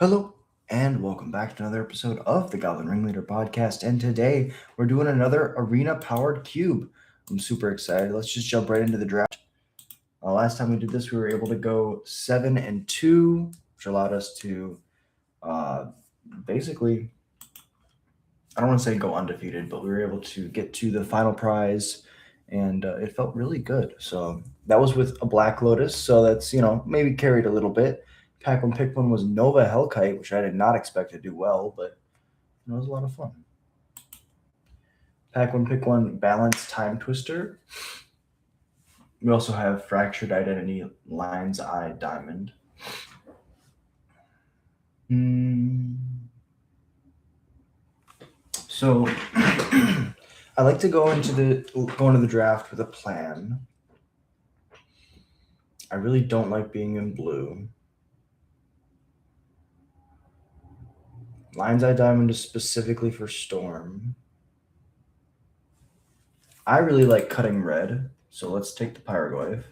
Hello, and welcome back to another episode of the Goblin Ringleader podcast. And today we're doing another arena powered cube. I'm super excited. Let's just jump right into the draft. Last time we did this, we were able to go 7-2, which allowed us to basically, I don't want to say go undefeated, but we were able to get to the final prize, and it felt really good. So that was with a Black Lotus, so that's maybe carried a little bit. Pack one pick one was Nova Hellkite, which I did not expect to do well, but it was a lot of fun. Pack one pick one Balance Time Twister. We also have Fractured Identity Lion's Eye Diamond. So I like to go into the draft with a plan. I really don't like being in blue. Lion's Eye Diamond is specifically for Storm. I really like cutting red, so let's take the Pyroglyph.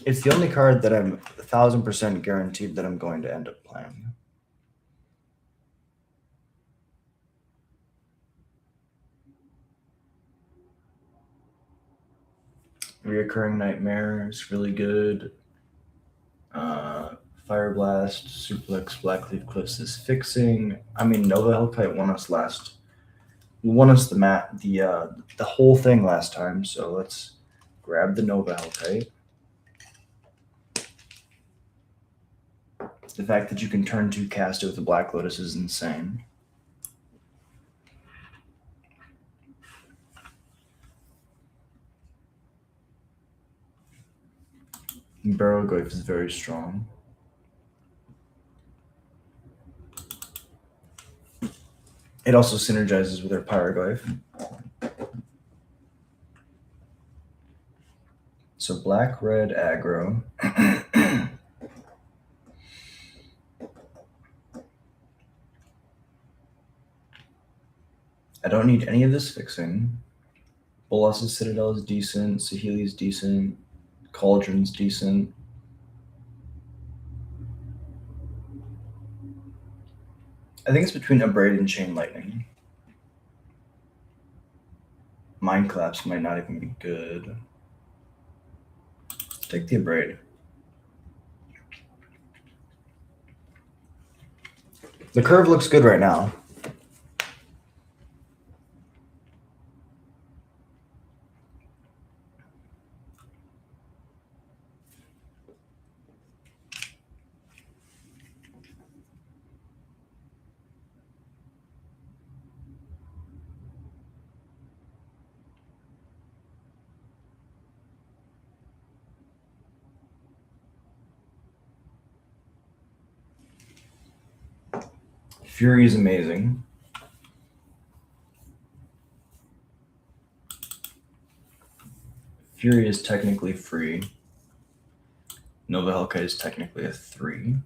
It's the only card that I'm 1,000% guaranteed that I'm going to end up playing. Reoccurring Nightmare is really good. Fire Blast, Suplex, Blackleaf Cliffs is fixing. I mean, Nova Hellkite won us the whole thing last time. So let's grab the Nova Hellkite. The fact that you can turn 2 cast it with the Black Lotus is insane. Barrowglyph is very strong. It also synergizes with our Pyroglyph. So black-red aggro. I don't need any of this fixing. Bolas's Citadel is decent. Saheeli's decent. Cauldron's decent. I think it's between Abrade and Chain Lightning. Mind Collapse might not even be good. Let's take the Abrade. The curve looks good right now. Fury is amazing. Fury is technically free. Nova Hellkite is technically a 3.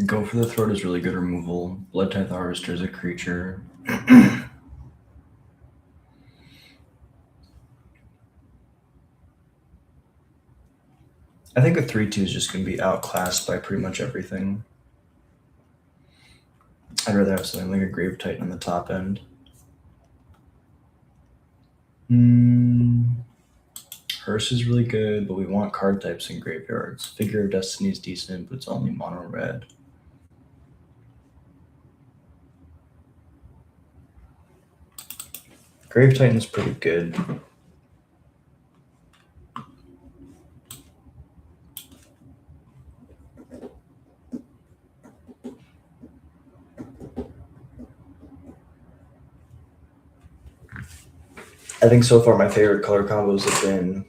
Go for the Throat is really good removal. Blood Tithe Harvester is a creature. I think a 3-2 is just going to be outclassed by pretty much everything. I'd rather have something like a Grave Titan on the top end. Hearse is really good, but we want card types in graveyards. Figure of Destiny is decent, but it's only mono red. Grave Titan is pretty good. I think so far my favorite color combos have been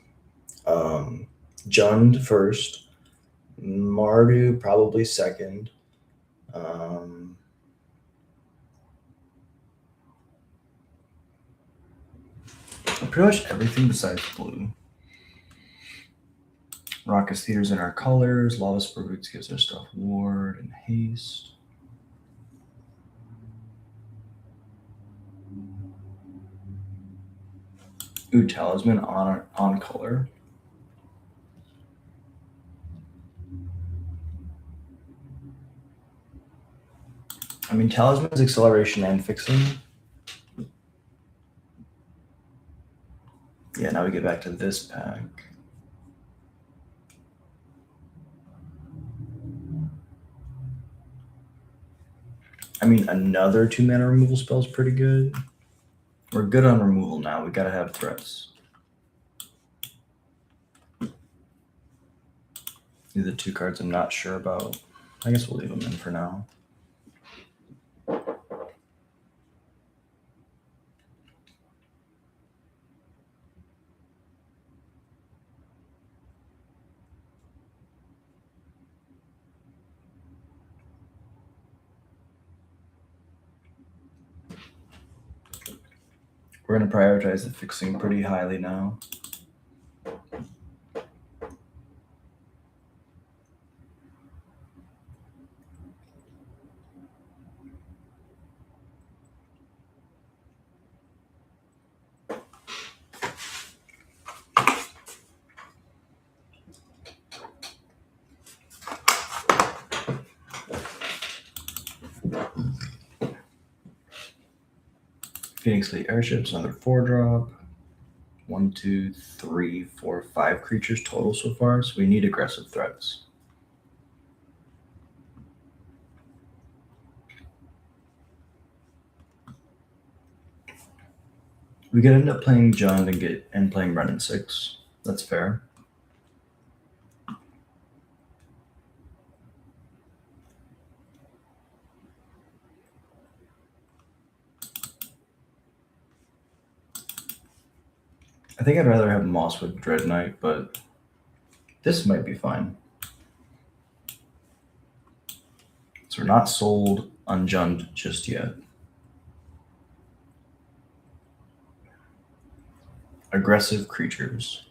Jund first, Mardu probably second. Um, Pretty much everything besides blue. Raucous Theater's in our colors. Lava Spur Boots gives our stuff ward and haste. Ooh, Talisman on color. I mean, Talisman's acceleration and fixing. Yeah, now we get back to this pack. I mean, another 2-mana removal spell is pretty good. We're good on removal now. We gotta have threats. These are the 2 cards I'm not sure about. I guess we'll leave them in for now. We're going to prioritize the fixing pretty highly now. Phoenix Fleet Airships, another 4-drop. 1, 2, 3, 4, 5 creatures total so far, so we need aggressive threats. We could end up playing Jund and playing Renin 6. That's fair. I think I'd rather have Mosswood Dread Knight, but this might be fine. So we're not sold on Jund just yet. Aggressive creatures.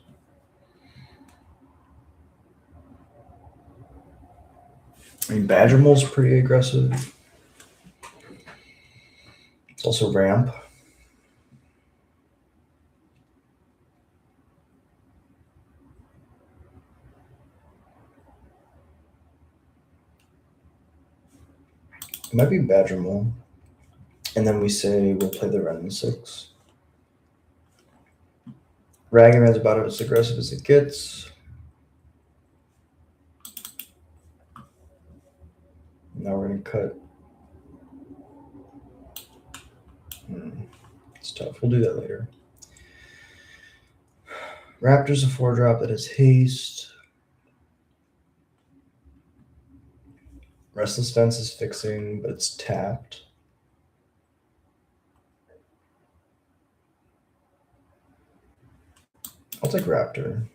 I mean, Badgermole's pretty aggressive. It's also ramp. It might be Badgermole. And then we say we'll play the Renin 6. Ragavan's about as aggressive as it gets. Now we're going to cut. It's tough. We'll do that later. Raptor's a 4-drop that has haste. Restless Fence is fixing, but it's tapped. I'll take Raptor.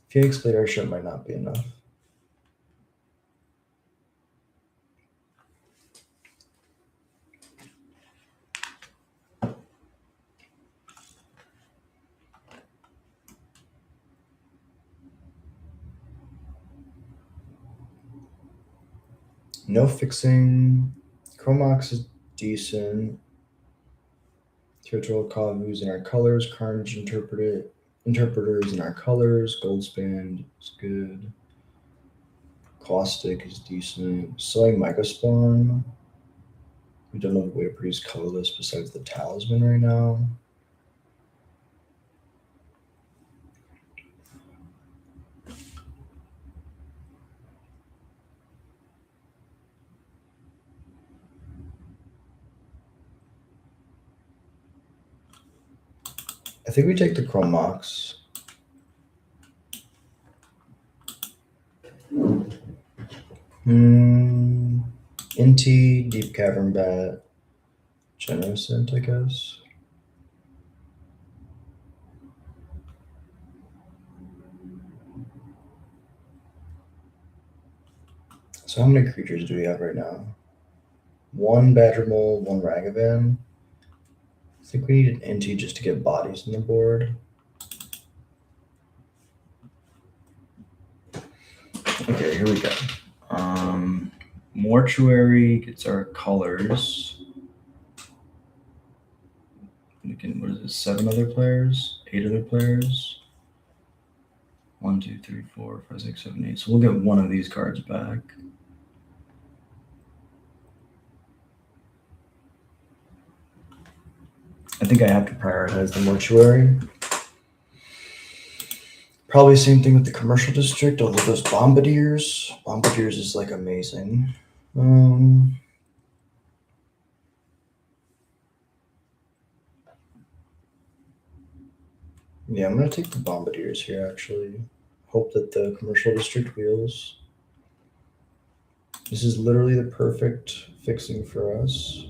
Phoenix Fleet Airship might not be enough. No fixing. Chromox is decent. Territorial Kavu's in our colors. Carnage Interpreter is in our colors. Goldspan is good. Caustic is decent. Selling Microspawn. We don't have a way to produce colorless besides the Talisman right now. I think we take the Chromox. Inti, Deep Cavern Bat, Generosint, I guess. So how many creatures do we have right now? One Badger Mole, one Ragavan. I think we need an Inti just to get bodies on the board. Okay, here we go. Mortuary gets our colors. We can, what is it, 7 other players? 8 other players? 1, 2, 3, 4, 5, 6, 7, 8. So we'll get one of these cards back. I think I have to prioritize the mortuary. Probably same thing with the commercial district, although those bombardiers. Bombardiers is like amazing. Yeah, I'm gonna take the bombardiers here actually. Hope that the commercial district wheels. This is literally the perfect fixing for us.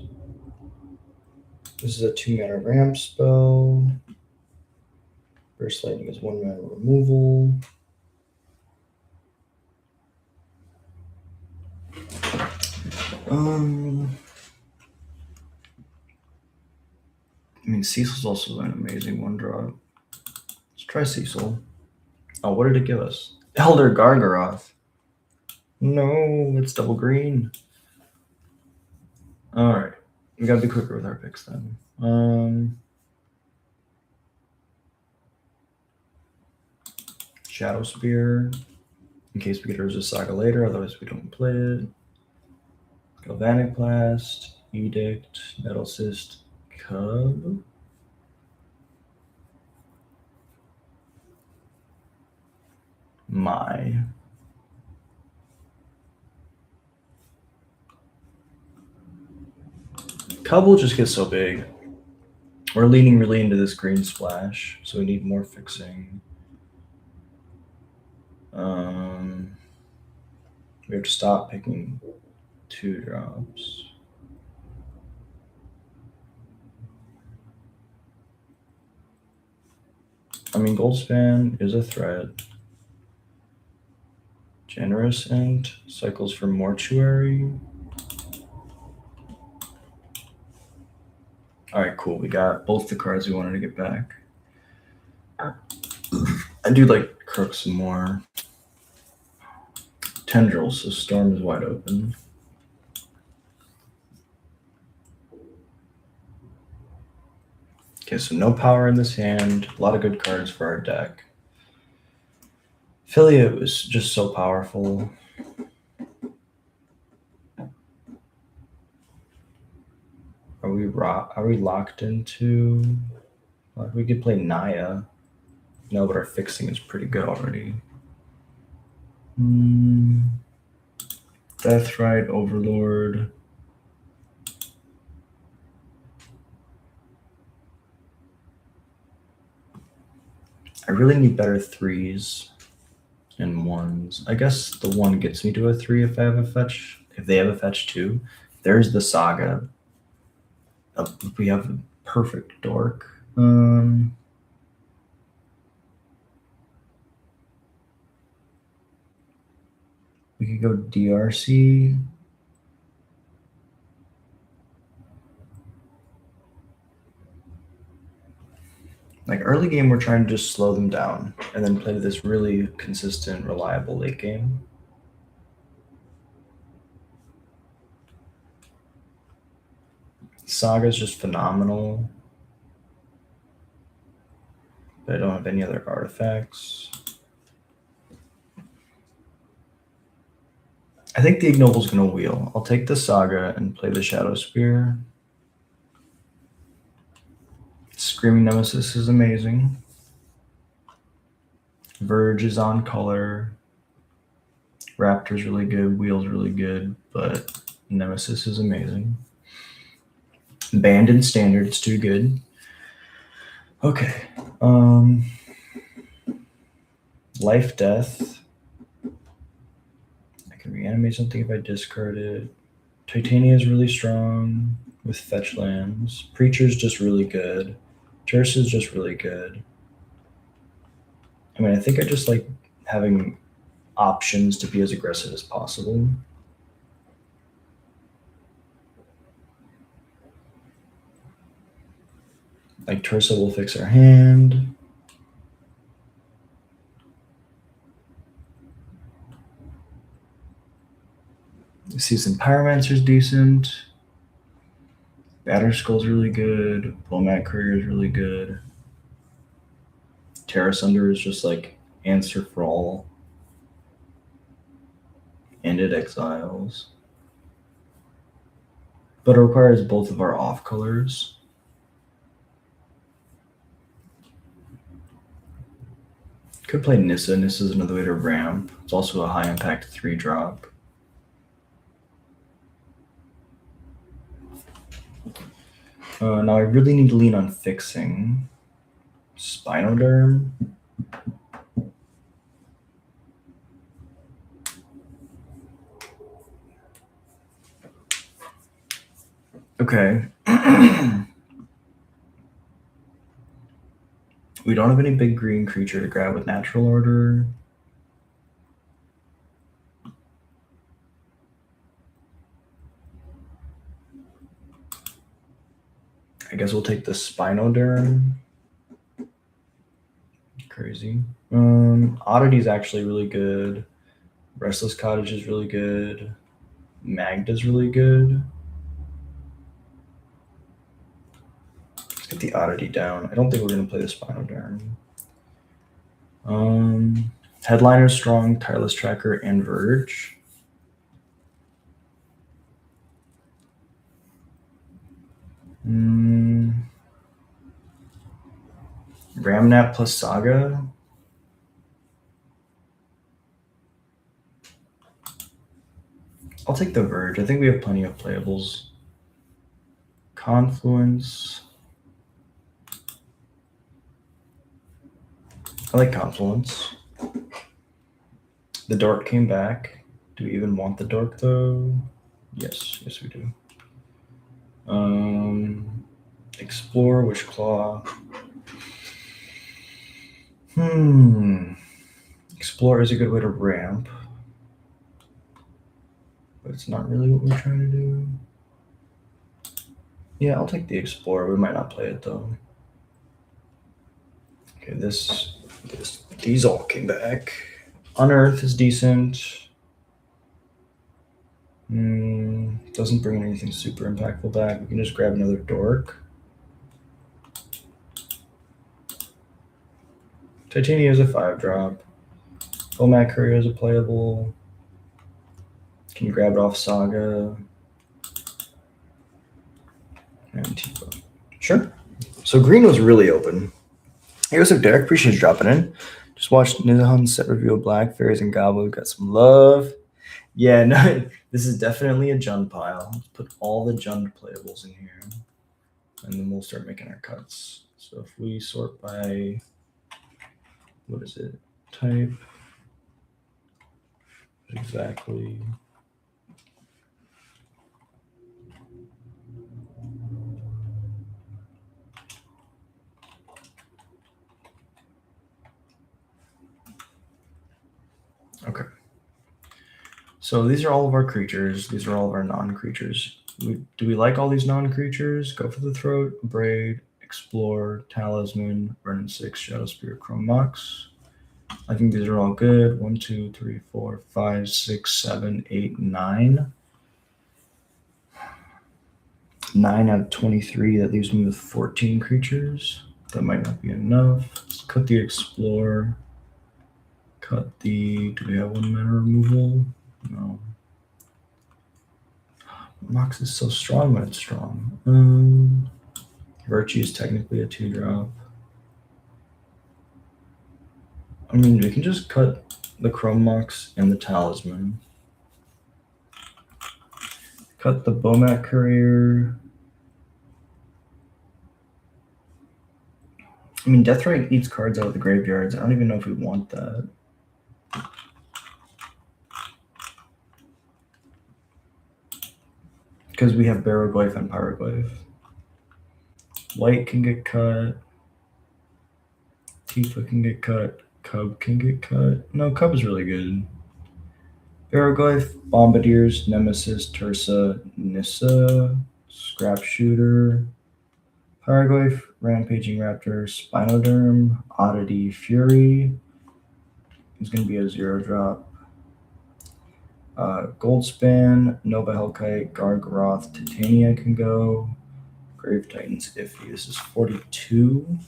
This is a 2-mana ramp spell. Burst Lightning is 1 mana removal. I mean, Cecil's also an amazing 1-drop. Let's try Cecil. Oh, what did it give us? Elder Gargaroth. No, it's double green. All right, we gotta be quicker with our picks then. Shadow Spear, in case we get Urza Saga later, otherwise we don't play it. Galvanic Blast, Edict, Metal Cyst, Cub. My. Cub will just get so big. We're leaning really into this green splash, so we need more fixing. We have to stop picking 2-drops. I mean, Goldspan is a threat. Generous Int, cycles for Mortuary. All right, cool. We got both the cards we wanted to get back. I do like Crook some more. Tendrils, so Storm is wide open. Okay, so no power in this hand. A lot of good cards for our deck. Affiliate was just so powerful. Are we locked into? Well, we could play Naya. No, but our fixing is pretty good already. Deathrite, Overlord. I really need better 3s and 1s. I guess the 1 gets me to a 3 if I have a fetch. If they have a fetch too. There's the Saga. We have the perfect dork. We could go DRC. Like early game, we're trying to just slow them down and then play this really consistent, reliable late game. Saga is just phenomenal. But I don't have any other artifacts. I think the Ignoble's gonna wheel. I'll take the Saga and play the Shadow Spear. Screaming Nemesis is amazing. Verge is on color. Raptor's really good. Wheel's really good, but Nemesis is amazing. Banned in standard, it's too good. Okay. Life Death. I can reanimate something if I discard it. Titania is really strong with fetch lands. Preacher's just really good. Terse is just really good. I mean, I think I just like having options to be as aggressive as possible. Like Tursa will fix our hand. Season Pyromancer's decent. Batterskull's really good. Bomat Courier is really good. Terra Sunder is just like answer for all. And it exiles. But it requires both of our off colors. Could play Nissa. Nissa is another way to ramp. It's also a high impact 3-drop. Now I really need to lean on fixing. Spinoderm. Okay. We don't have any big green creature to grab with natural order. I guess we'll take the Spinoderm. Crazy. Oddity is actually really good. Restless Cottage is really good. Magda's really good. Let's get the Oddity down. I don't think we're going to play the Spinoderm. Headliner strong, Tireless Tracker, and Verge. Ramnap plus Saga. I'll take the Verge. I think we have plenty of playables. Confluence. I like Confluence. The Dork came back. Do we even want the Dork though? Yes, we do. Explore, Wishclaw. Explore is a good way to ramp. But it's not really what we're trying to do. Yeah, I'll take the Explorer. We might not play it though. Okay, these all came back. Unearth is decent. Doesn't bring anything super impactful back. We can just grab another Dork. Titania is a 5-drop. Bomat Courier is a playable. Can you grab it off Saga? Antifa. Sure. So green was really open. Hey, what's up, Derek? Appreciate you dropping in. Just watched Nizahun's set review of Black Fairies and Goblins. Got some love. Yeah, no, this is definitely a Jund pile. Let's put all the Jund playables in here. And then we'll start making our cuts. So if we sort by, what is it? Type. Exactly. Okay. So these are all of our creatures. These are all of our non-creatures. Do we like all these non-creatures? Go for the Throat, Braid, Explore, Talisman, Burn 6, Shadow Spear, Chrome Mox. I think these are all good. 1, 2, 3, 4, 5, 6, 7, 8, 9. 9 out of 23. That leaves me with 14 creatures. That might not be enough. Let's cut the Explore. Cut the... Do we have 1 mana removal? No. Mox is so strong when it's strong. Virtue is technically a 2-drop. I mean, we can just cut the Chrome Mox and the Talisman. Cut the Bomat Courier. I mean, Deathrite eats cards out of the graveyards. I don't even know if we want that. Because we have Baroglyph and Pyroglyph. White can get cut. Tifa can get cut. Cub can get cut. No, Cub is really good. Baroglyph, Bombardiers, Nemesis, Tursa, Nissa, Scrap Shooter, Paraguay, Rampaging Raptor, Spinoderm, Oddity, Fury is going to be a 0-drop. Goldspan, Nova Hellkite, Gargaroth, Titania can go. Grave Titans iffy. This is 42.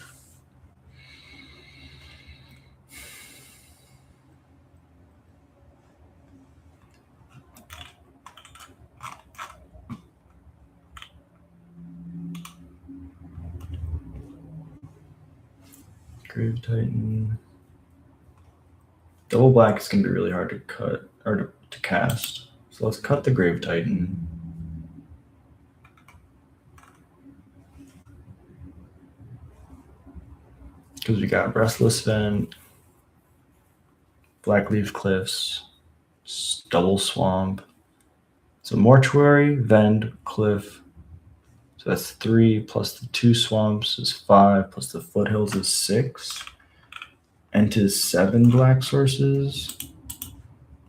Grave Titan. Double black is going to be really hard to cut or to cast. So let's cut the Grave Titan. Because we got Restless Vent, Blackleaf Cliffs, Double Swamp. So Mortuary, Vend, Cliff. So that's 3 plus the 2 swamps is 5 plus the foothills is 6. And to 7 black sources.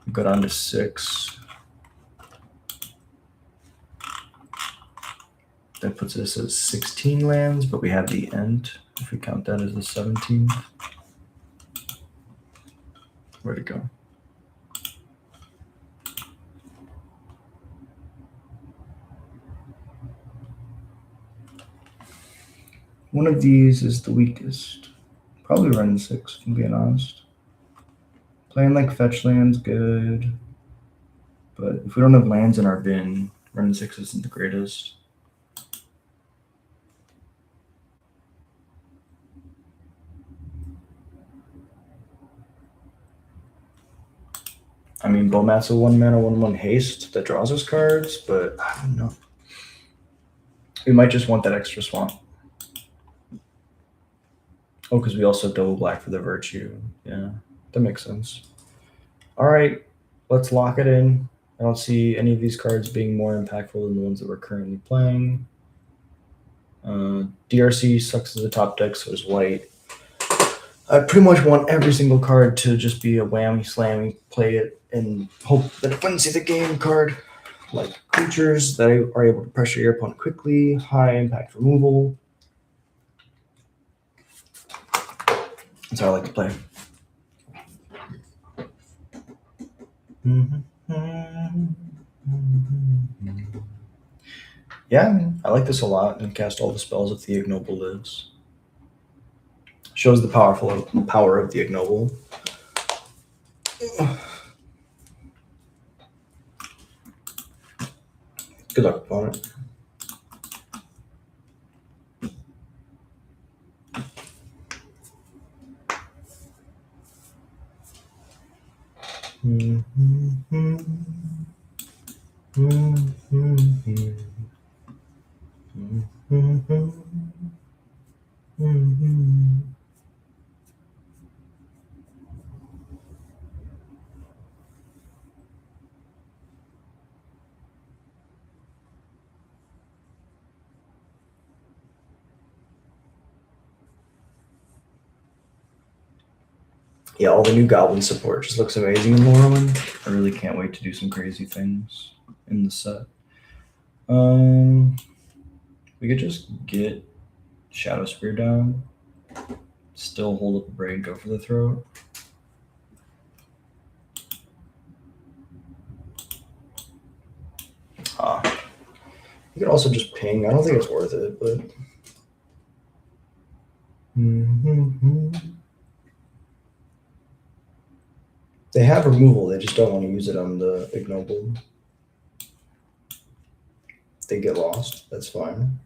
We go down to 6. That puts us at 16 lands, but we have the Ent, if we count that as the 17th. Where'd it go? One of these is the weakest. Probably running 6, if I'm being honest. Playing like fetch lands, good. But if we don't have lands in our bin, running 6 isn't the greatest. I mean, Bomat's a 1-mana, 1/1 haste that draws us cards, but I don't know. We might just want that extra swamp. Oh, because we also have double black for the virtue. Yeah, that makes sense. All right, let's lock it in. I don't see any of these cards being more impactful than the ones that we're currently playing. DRC sucks as a top deck, so does white. I pretty much want every single card to just be a whammy slammy, play it, and hope that it wins you the game card. Like creatures that are able to pressure your opponent quickly, high impact removal. That's how I like to play. Yeah, I mean, I like this a lot, and cast all the spells if the Ignoble lives. Shows the power of the Ignoble. Good luck, opponent. Yeah, all the new Goblin support just looks amazing in Morrowind. I really can't wait to do some crazy things in the set. We could just get Shadow Spear down, still hold up a braid, go for the throat. You could also just ping. I don't think it's worth it, but. They have removal, they just don't want to use it on the Ignoble. They get lost, that's fine.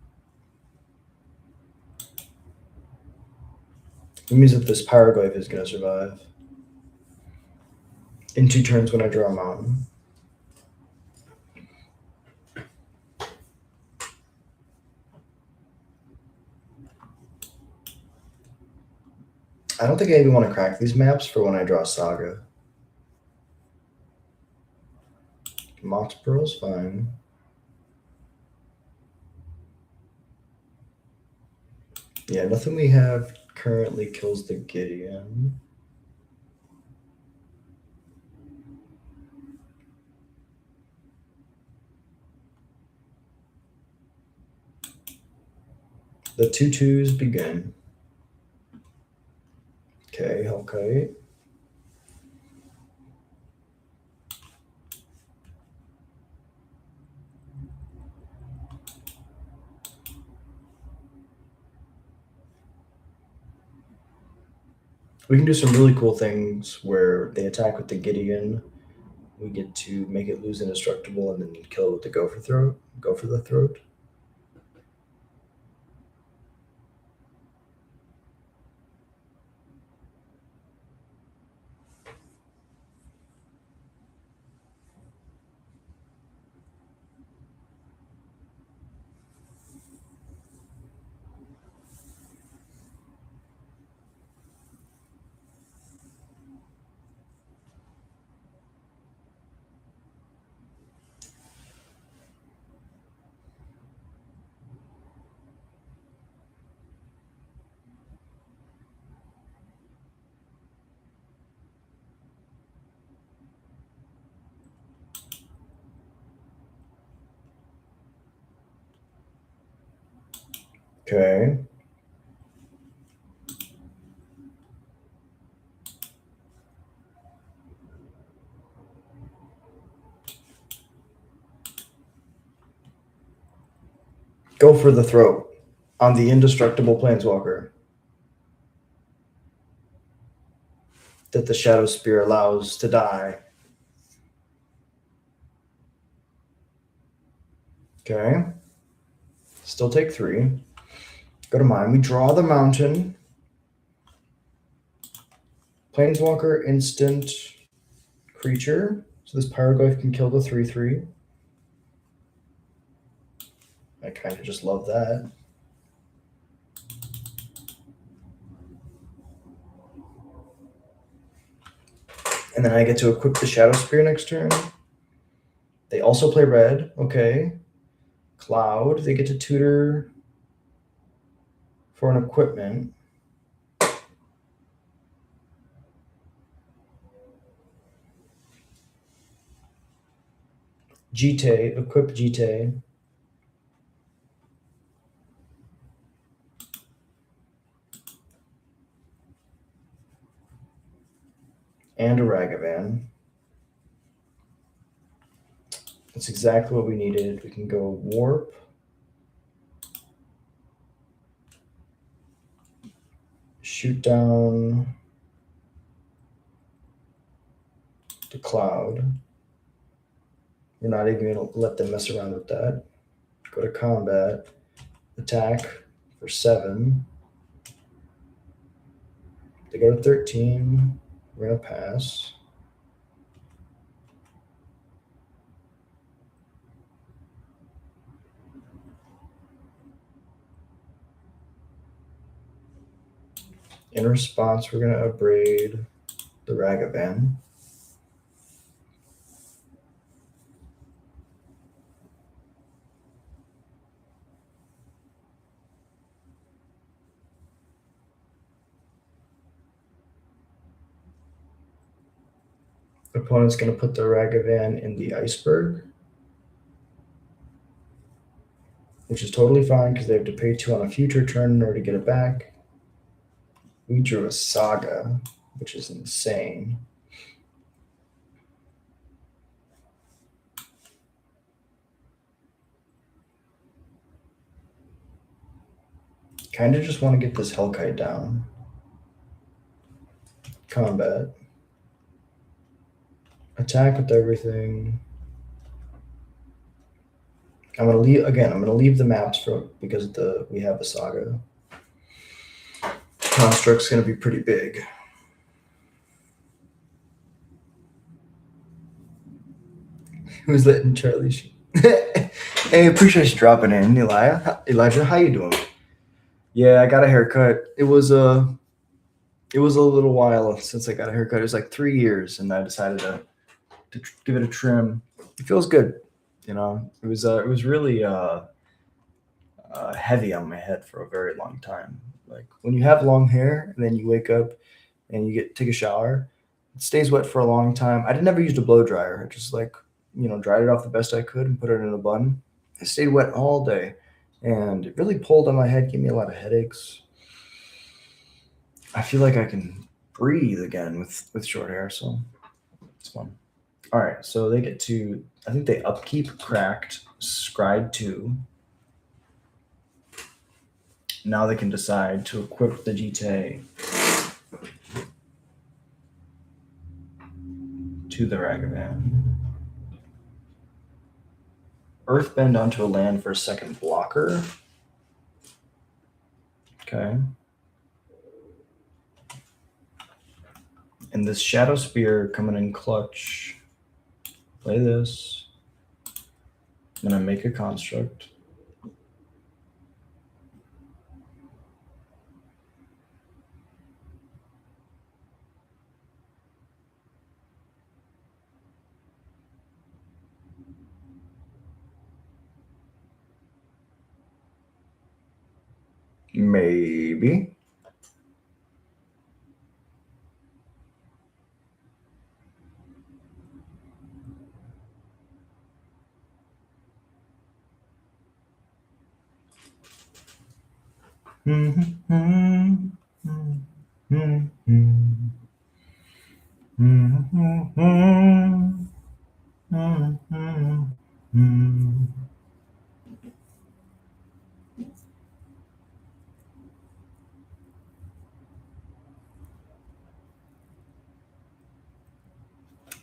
It means that this Pyroglyph is going to survive. In 2 turns when I draw a mountain. I don't think I even want to crack these maps for when I draw Saga. Mox Pearl's fine. Yeah, nothing we have currently kills the Gideon. The tutus begin. Okay, okay. We can do some really cool things where they attack with the Gideon. We get to make it lose indestructible and then kill it with the gopher throat. Go for the throat. Okay. Go for the throat on the indestructible planeswalker that the Shadow Spear allows to die. Okay. Still take 3. Go to mine. We draw the mountain. Planeswalker instant creature. So this Pyroglyph can kill the 3/3. I kind of just love that. And then I get to equip the Shadow Spear next turn. They also play red. Okay. Cloud. They get to tutor for an equipment. Jite. Equip Jite. And a Ragavan. That's exactly what we needed. We can go warp. Shoot down to Cloud. We're not even going to let them mess around with that. Go to combat. Attack for 7. They go to 13. We're going to pass. In response, we're going to upgrade the Ragavan. Opponent's going to put the Ragavan in the Iceberg, which is totally fine because they have to pay 2 on a future turn in order to get it back. We drew a Saga, which is insane. Kind of just want to get this Hellkite down. Combat. Attack with everything. I'm gonna leave the maps because we have a Saga. Construct's gonna be pretty big. Who's letting Charlie? Hey, appreciate you dropping in, Elijah. How you doing? Yeah, I got a haircut. It was a little while since I got a haircut. It was like 3 years, and I decided to give it a trim. It feels good, you know. It was really heavy on my head for a very long time. Like when you have long hair and then you wake up and you take a shower, it stays wet for a long time. I never used a blow dryer. I just dried it off the best I could and put it in a bun. It stayed wet all day, and it really pulled on my head, gave me a lot of headaches. I feel like I can breathe again with short hair, so it's fun. All right, so they get to, I think they upkeep cracked, scryed 2. Now they can decide to equip the GTA to the Ragavan. Earthbend onto a land for a second blocker. Okay. And this Shadow Spear coming in clutch. Play this. I'm gonna make a construct. Maybe.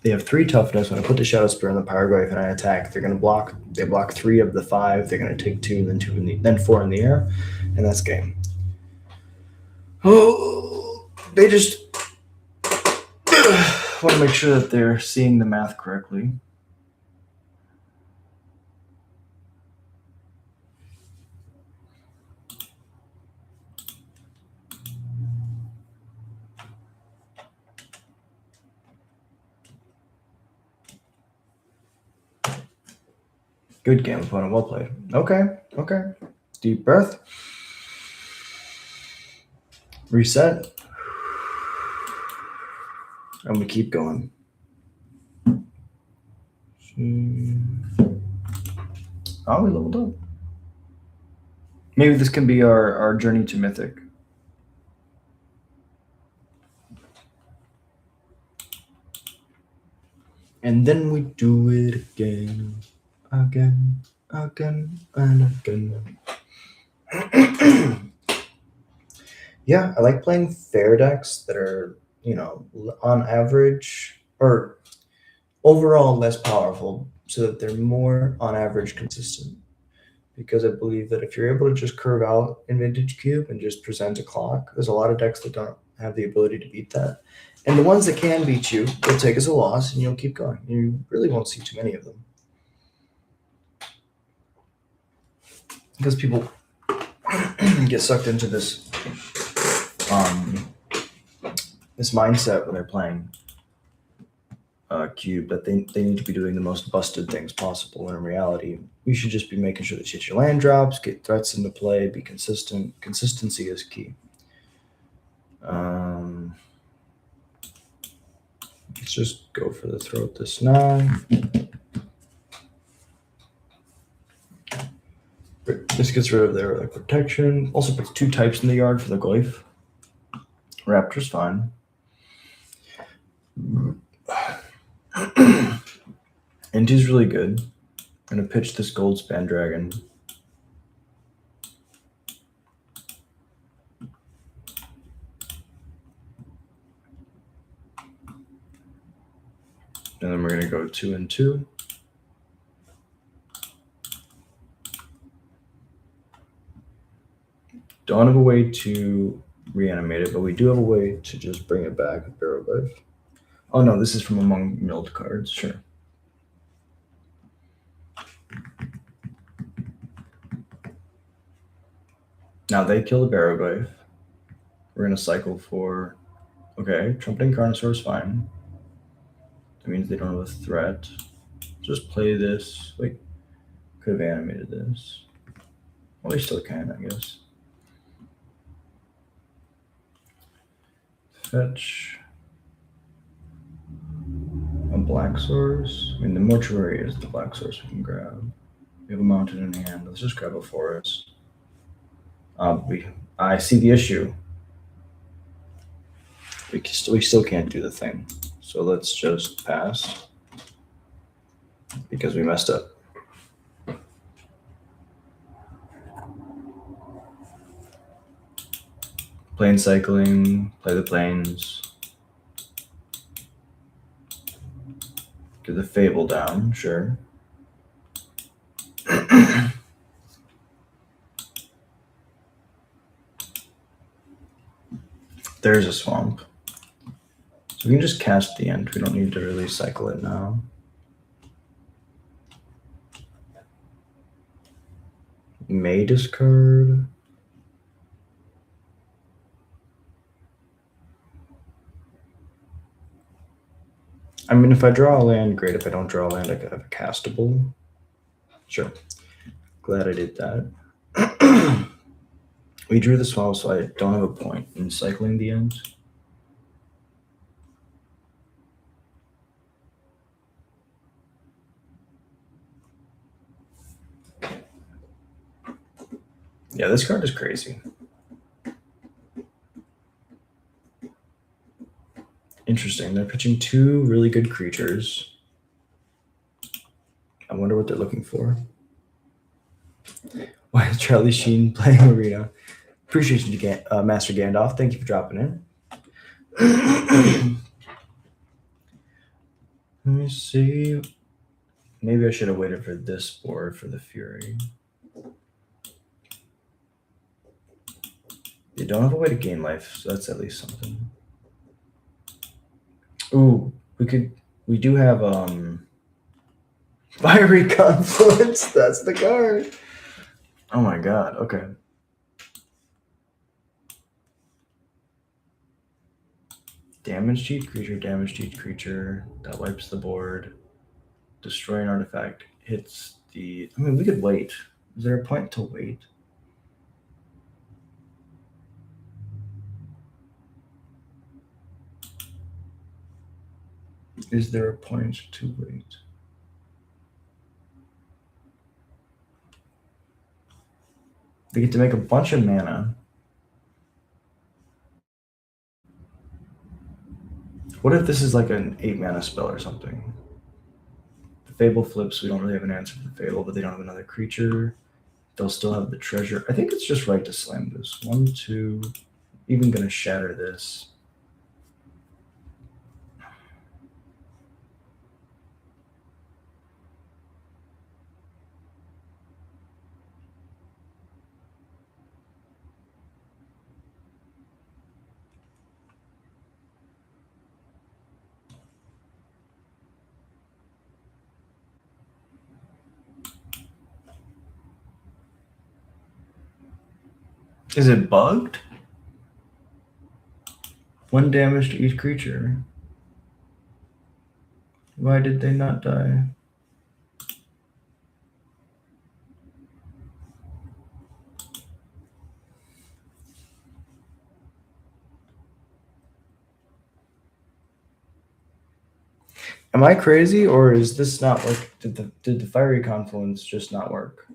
They have 3 toughness. When I put the Shadow Spear on the Pyroglyph and I attack, they're gonna block. They block 3 of the 5. They're gonna take 2, then 2 in the, then 4 in the air, and that's game. Oh, they just want to make sure that they're seeing the math correctly. Good game, opponent. Well played. Okay. Deep breath. Reset. And we keep going. Oh, we leveled up. Maybe this can be our journey to Mythic. And then we do it again. Again and again. Yeah, I like playing fair decks that are, on average or overall less powerful so that they're more on average consistent. Because I believe that if you're able to just curve out in Vintage Cube and just present a clock, there's a lot of decks that don't have the ability to beat that. And the ones that can beat you, you'll take as a loss and you'll keep going. You really won't see too many of them. Because people get sucked into this this mindset when they're playing Cube that they need to be doing the most busted things possible, when in reality you should just be making sure that you hit your land drops, get threats into play, be consistent. Consistency is key. Let's just go for the throat this now. This gets rid of their protection. Also puts 2 types in the yard for the Glyph. Raptor's fine. And he's really good. I'm gonna pitch this Goldspan Dragon. And then we're gonna go 2 and 2. Don't have a way to reanimate it, but we do have a way to just bring it back with Barrowglyph. Oh no, this is from among milled cards, sure. Now they kill the Barrowglyph. We're gonna cycle for, okay, Trumpeting Carnosaur is fine. That means they don't have a threat. Just play this. Wait, could have animated this. Well, they still can, I guess. Fetch a black source. I mean, the mortuary is the black source we can grab. We have a mountain in hand. Let's just grab a forest. I see the issue. We still can't do the thing. So let's just pass because we messed up. Plane cycling, play the planes. Get the fable down, sure. There's a swamp. So we can just cast the end. We don't need to really cycle it now. May discard. I mean, if I draw a land, great. If I don't draw a land, I could have a castable. Sure. Glad I did that. We drew the swamp, so I don't have a point in cycling the end. Yeah, this card is crazy. Interesting. They're pitching two really good creatures. I wonder what they're looking for. Why is Charlie Sheen playing Arena? Appreciate you, Master Gandalf. Thank you for dropping in. Let me see. Maybe I should have waited for this board for the Fury. You don't have a way to gain life, so that's at least something. Ooh, we do have Fiery Confluence. That's the card. Oh my god, okay. Damage to each creature, damage to each creature. That wipes the board. Destroy an artifact. Hits the. I mean, we could wait. Is there a point to wait? Is there a point to wait? We get to make a bunch of mana. What if this is like an 8 mana spell or something? The Fable flips. We don't really have an answer for the Fable, but they don't have another creature. They'll still have the treasure. I think it's just right to slam this. 1, 2. Even gonna shatter this. Is it bugged? 1 damage to each creature. Why did they not die? Am I crazy, or is this not like did the Fiery Confluence just not work?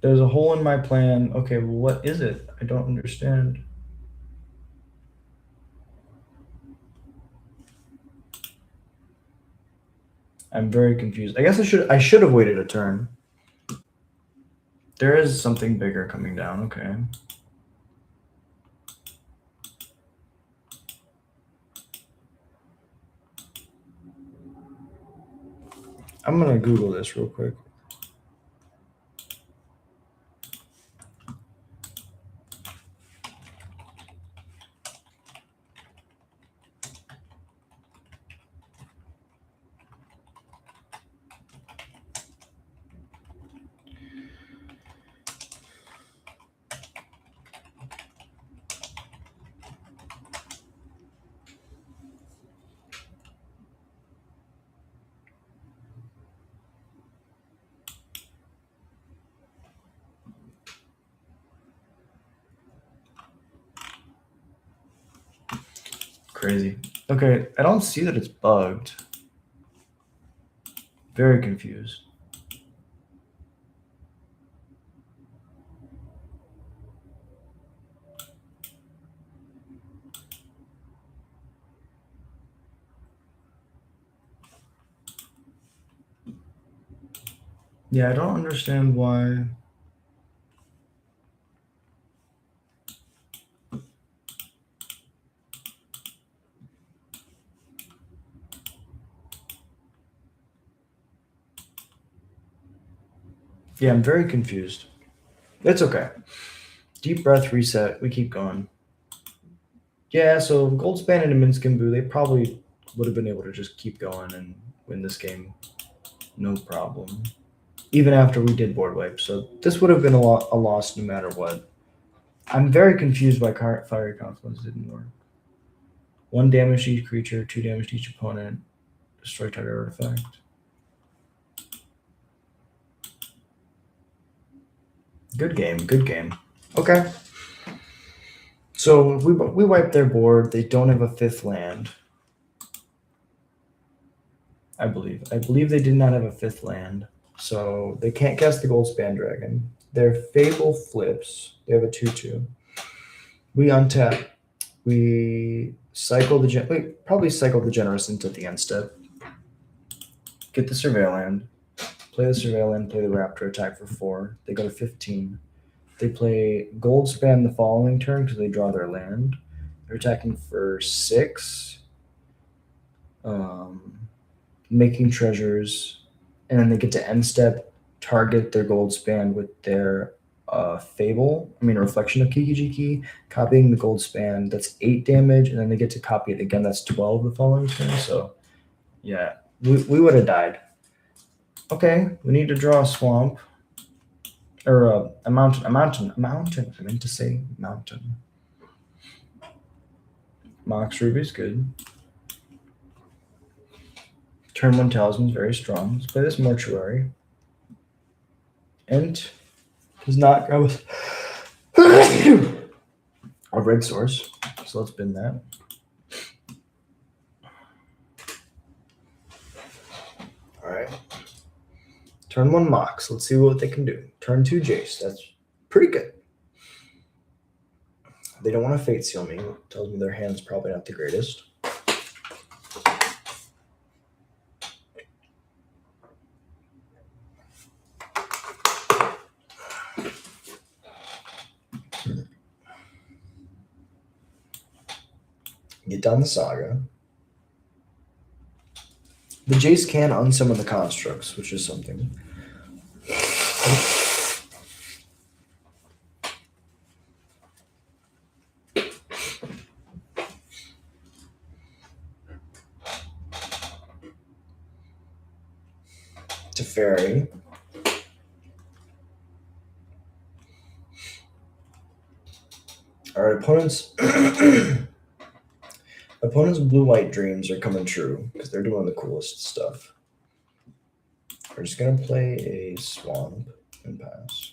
There's a hole in my plan. Okay, well, what is it? I don't understand. I'm very confused. I guess I should have waited a turn. There is something bigger coming down. Okay. I'm gonna Google this real quick. Crazy. Okay, I don't see that it's bugged. Very confused. Yeah, I don't understand why. Yeah, I'm very confused. It's okay. Deep breath, reset. We keep going. Yeah, so Goldspan and Minskin they probably would have been able to just keep going and win this game, no problem. Even after we did board wipe, so this would have been a loss no matter what. I'm very confused why Fiery Confluence didn't work. 1 damage to each creature, 2 damage to each opponent, destroy target artifact. Good game, good game. Okay. So we wipe their board. They don't have a 5th land. I believe. I believe they did not have a 5th land. So they can't cast the Goldspan Dragon. Their Fable flips. They have a 2/2. We untap. We cycle the probably cycle the Generous into the end step. Get the Surveil land. Play the Surveil land. Play the Raptor. Attack for 4. They go to 15. They play Goldspan the following turn because they draw their land. They're attacking for 6. Making treasures, and then they get to end step, target their Goldspan with their Reflection of Kiki, copying the Goldspan. That's 8 damage, and then they get to copy it again. That's 12 the following turn. So, yeah, we would have died. Okay, we need to draw a swamp. Or a mountain. I meant to say mountain. Mox Ruby's good. Turn 1 Talisman is very strong. Let's play this Mortuary. Ent does not go with a red source. So let's bin that. Alright. Turn 1 Mox. Let's see what they can do. Turn 2 Jace. That's pretty good. They don't want to Fate Seal me. Tells me their hand's probably not the greatest. Get down the Saga. The Jace can unsummon the constructs, which is something. Teferi. Alright, opponents' blue-white dreams are coming true because they're doing the coolest stuff. We're just gonna play a swamp and pass.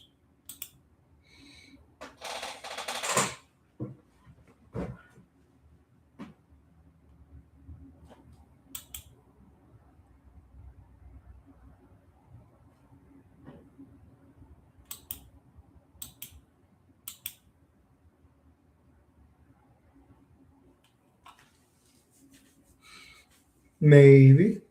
Maybe.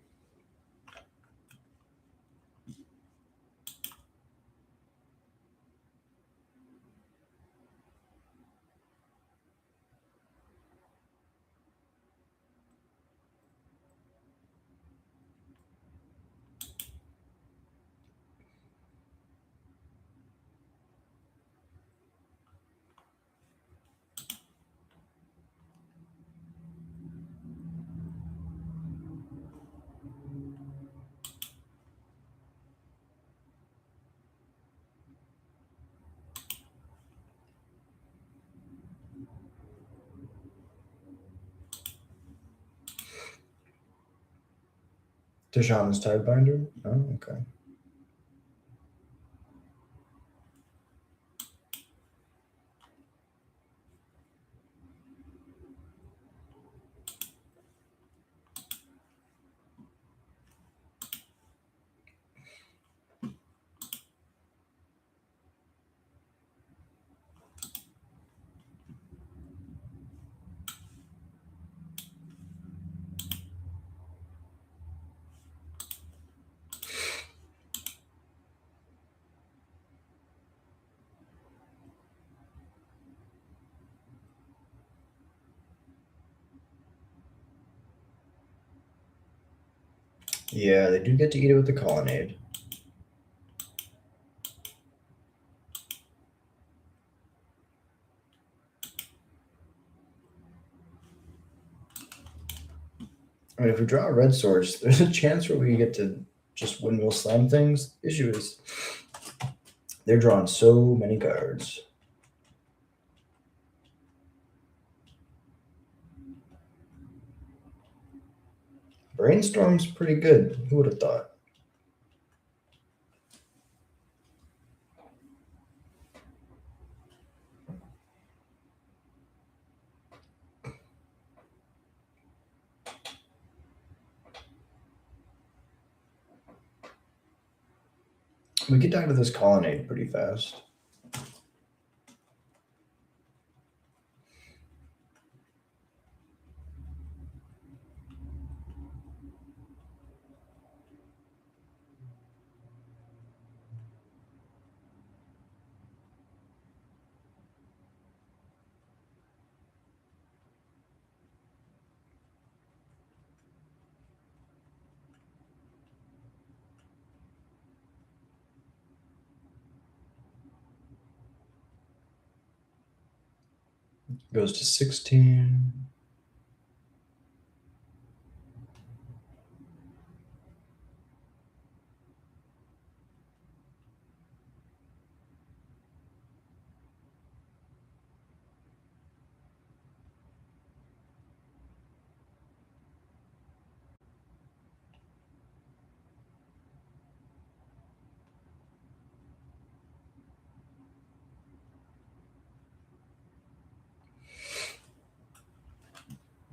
Tashawn's Tidebinder? Oh, okay. Yeah, they do get to eat it with the colonnade. I mean, if we draw a red source, there's a chance where we get to just windmill slam things. The issue is they're drawing so many cards. Brainstorm's pretty good. Who would have thought? We get down to this colonnade pretty fast. Goes to 16.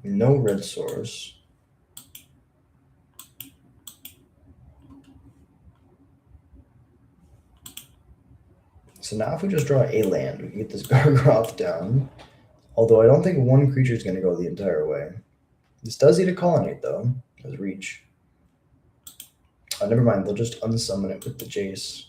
No red source. So now if we just draw a land, we can get this Gargoth down. Although I don't think one creature is going to go the entire way. This does eat a colonnade, though. As reach. Oh, never mind. They'll just unsummon it with the Jace.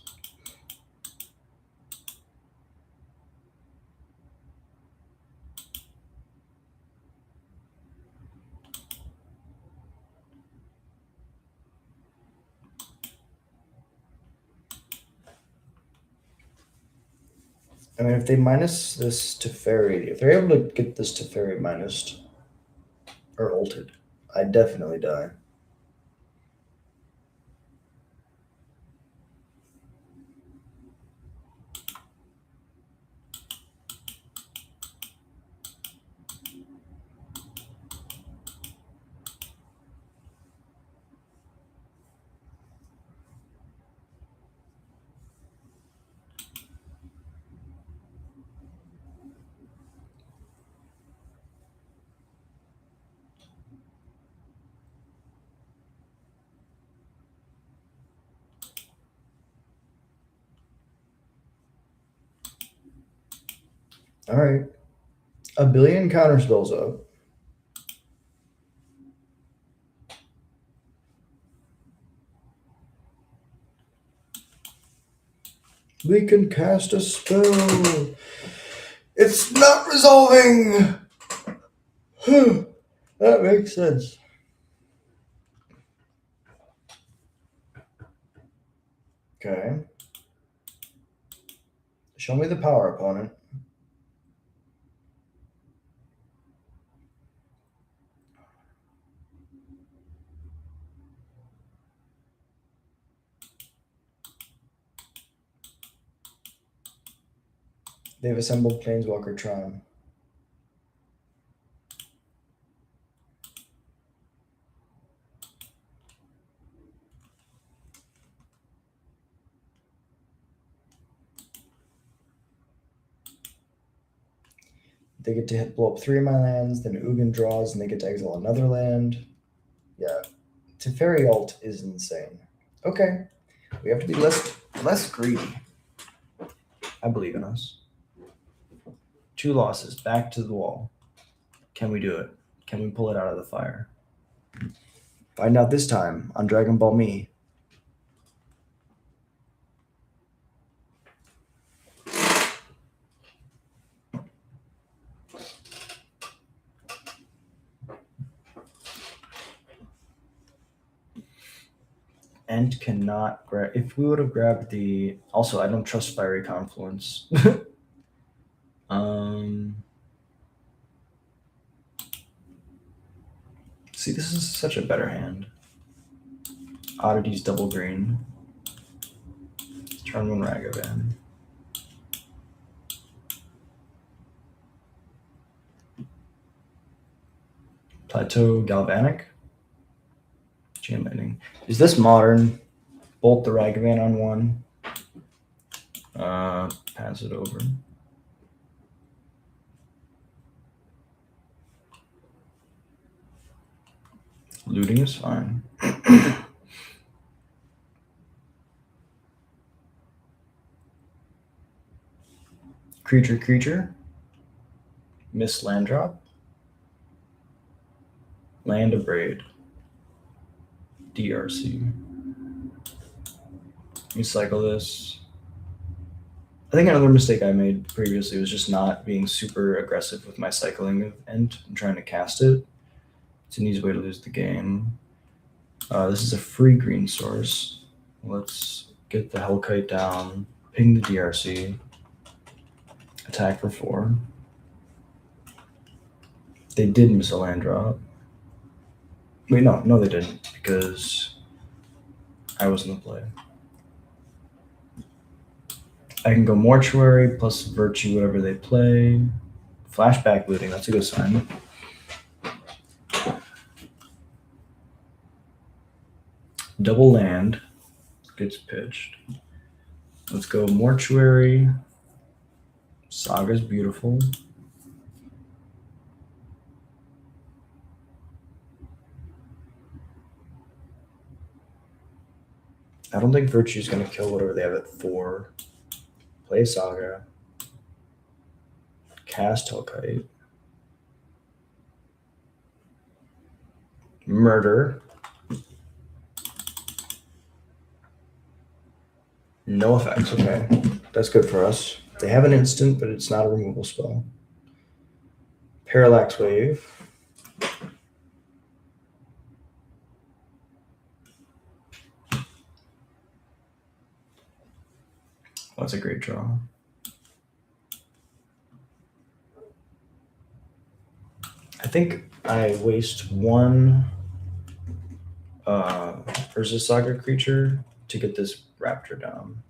I mean, if they minus this to Fairy, if they're able to get this to Fairy minused or altered, I'd definitely die. All right. A billion counter spells up. We can cast a spell. It's not resolving. That makes sense. Okay. Show me the power opponent. They've assembled Planeswalker Tron. They get to blow up 3 of my lands, then Ugin draws, and they get to exile another land. Yeah. Teferi Alt is insane. Okay. We have to be less greedy. I believe in us. 2 losses, back to the wall. Can we do it? Can we pull it out of the fire? Find out this time on Dragon Ball Me. Ent cannot grab. If we would have grabbed the. Also, I don't trust Fiery Confluence. um. See, this is such a better hand. Oddities double green. Turn one Ragavan. Plateau Galvanic. Chain Lightning. Is this modern? Bolt the Ragavan on one. Pass it over. Looting is fine. Creature. Miss land drop. Land of Braid. DRC. Recycle this. I think another mistake I made previously was just not being super aggressive with my cycling of Ent and trying to cast it. It's an easy way to lose the game. This is a free green source. Let's get the Hellkite down, ping the DRC, attack for 4. They did miss a land drop. Wait, no, they didn't, because I was in the play. I can go Mortuary plus Virtue, whatever they play. Flashback looting, that's a good sign. Double land gets pitched. Let's go Mortuary. Saga's beautiful. I don't think Virtue's going to kill whatever they have at 4. Play Saga. Cast Hellkite. Murder. No effects, okay. That's good for us. They have an instant, but it's not a removal spell. Parallax Wave. Oh, that's a great draw. I think I waste 1 Urza Saga creature to get this Raptor down.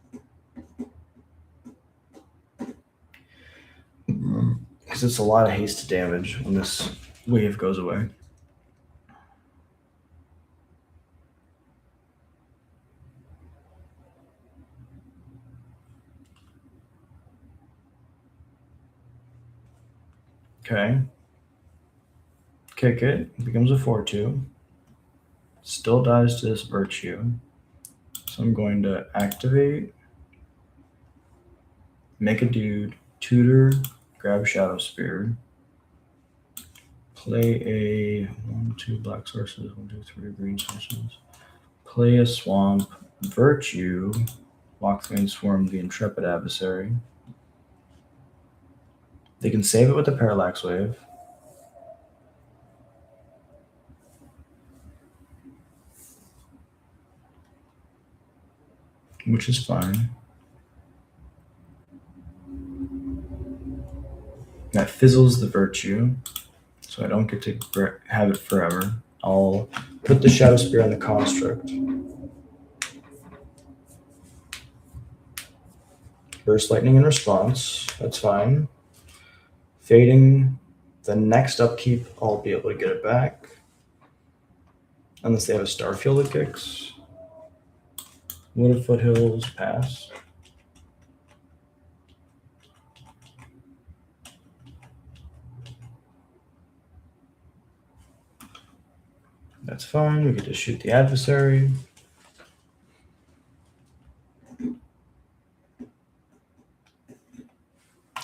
Because it's a lot of haste damage when this wave goes away. Okay. Kick it. Becomes a 4/2. Still dies to this Virtue. So I'm going to activate. Make a dude. Tutor. Grab Shadow Spear. Play a 1, 2 black sources. 1, 2, 3 green sources. Play a swamp. Virtue. Walkthrough and Swarm the Intrepid Adversary. They can save it with the Parallax Wave. Which is fine. That fizzles the Virtue, so I don't get to have it forever. I'll put the Shadow Spear on the Construct. Burst Lightning in response, that's fine. Fading, the next upkeep, I'll be able to get it back. Unless they have a Starfield that kicks. Wooded Foothills, pass. That's fine, we get to shoot the adversary.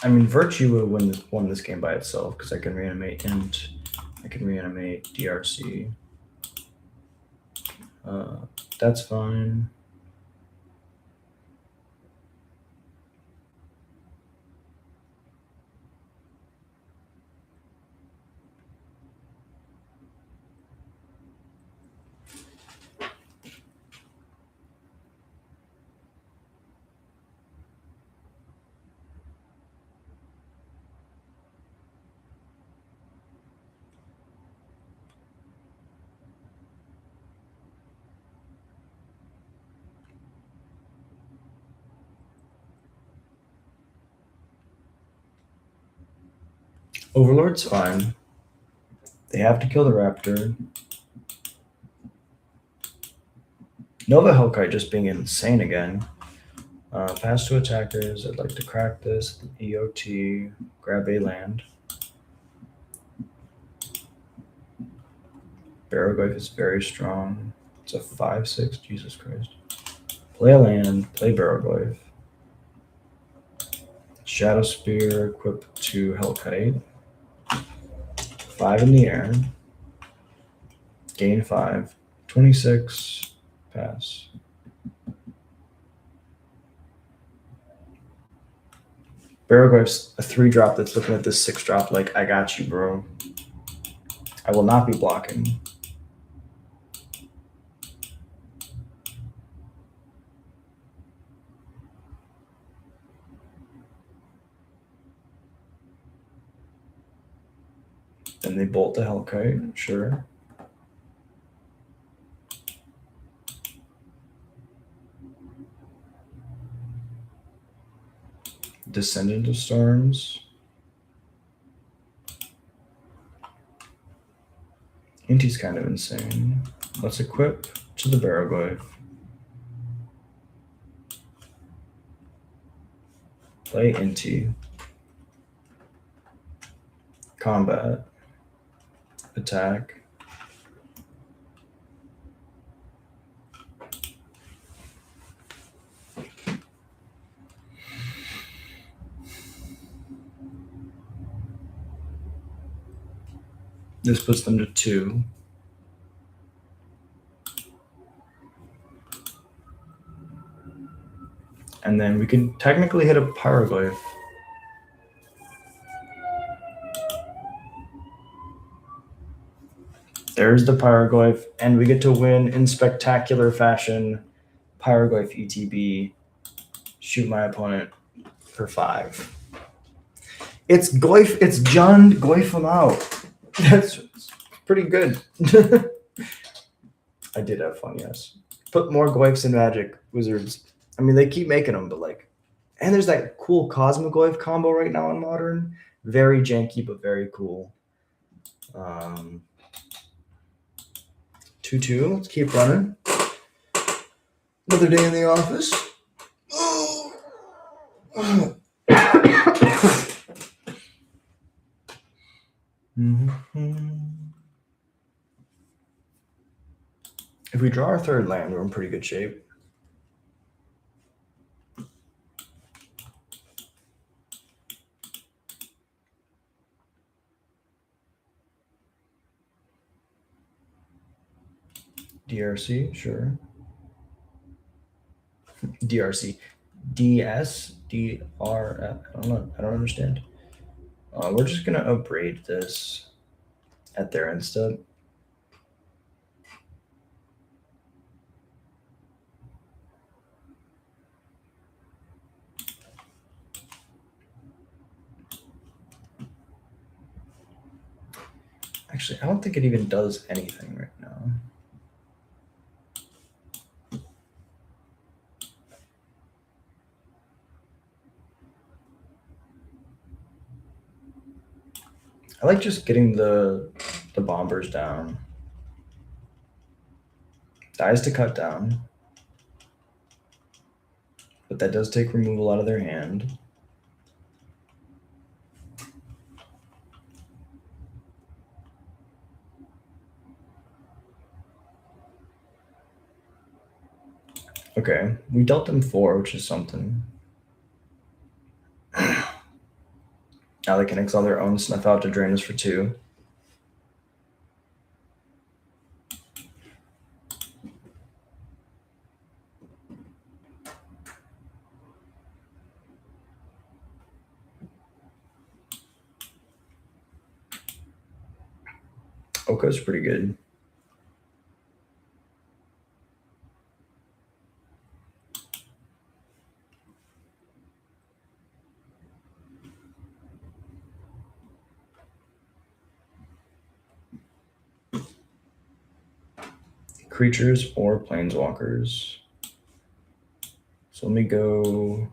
I mean, Virtue would have won this game by itself because I can reanimate Int, I can reanimate DRC. That's fine. Overlord's fine. They have to kill the raptor. Nova Hellkite just being insane again. Pass to attackers. I'd like to crack this. EOT. Grab a land. Barrowglyph is very strong. It's a 5/6. Jesus Christ. Play a land. Play Barrowglyph. Shadow Spear. Equip to Hellkite. 5 in the air. Gain 5. 26. Pass. Barrowglyph's a 3-drop that's looking at this 6-drop like, I got you, bro. I will not be blocking. Then they bolt the Hellkite, sure. Descendant of Storms. Inti's kind of insane. Let's equip to the Barrowglyph. Play Inti. Combat. Attack. This puts them to 2. And then we can technically hit a Pyroglyph. There's the Pyroglyph, and we get to win in spectacular fashion. Pyroglyph ETB. Shoot my opponent for 5. It's Glyph. It's John Glyph him out. That's pretty good. I did have fun, yes. Put more Glyphs in Magic Wizards. I mean, they keep making them, but like, and there's that cool Cosmoglyph combo right now in Modern. Very janky, but very cool. 2/2. Let's keep running. Another day in the office. If we draw our 3rd land, we're in pretty good shape. DRC, sure. DRC. DS? DR? I don't know. I don't understand. We're just going to upgrade this at their end step. Actually, I don't think it even does anything right now. I like just getting the bombers down. Dies to cut down. But that does take removal out of their hand. Okay, we dealt them 4, which is something. Now they can exile their own Snuff Out to drain us for 2. Oka's pretty good. Creatures or planeswalkers. So let me go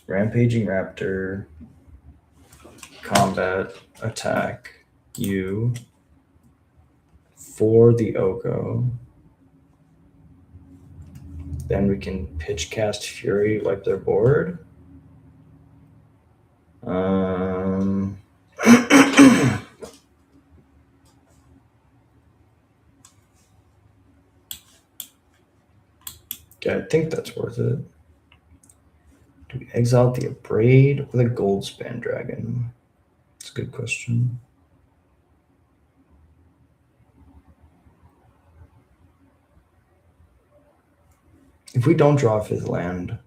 Rampaging Raptor, combat, attack you for the Oko. Then we can pitch cast Fury, wipe their board. Yeah, I think that's worth it. Do we exile the Abrade or the Goldspan Dragon? That's a good question. If we don't draw a fifth land,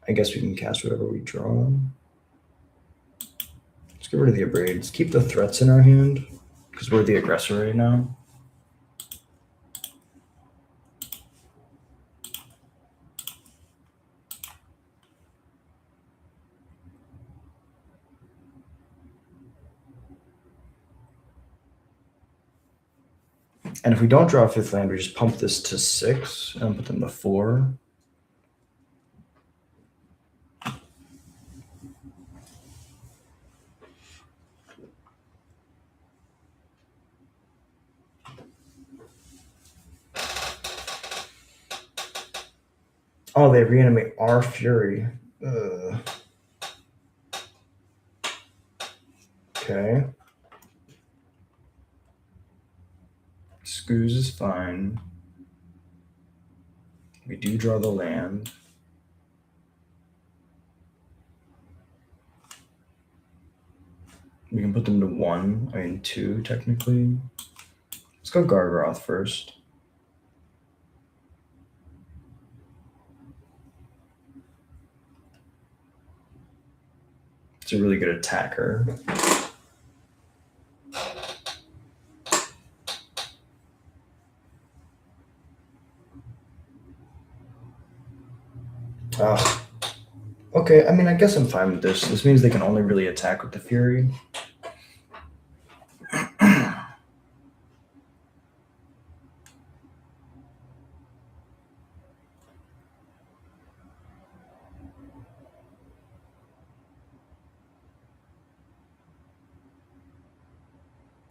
I guess we can cast whatever we draw. Let's get rid of the Abrade. Let's keep the threats in our hand because we're the aggressor right now. And if we don't draw a fifth land, we just pump this to 6 and put them to 4. Oh, they reanimate our Fury. Okay. Scoos is fine. We do draw the land. We can put them to 1, I mean 2 technically. Let's go Gargaroth first. It's a really good attacker. Okay, I mean, I guess I'm fine with this. This means they can only really attack with the Fury.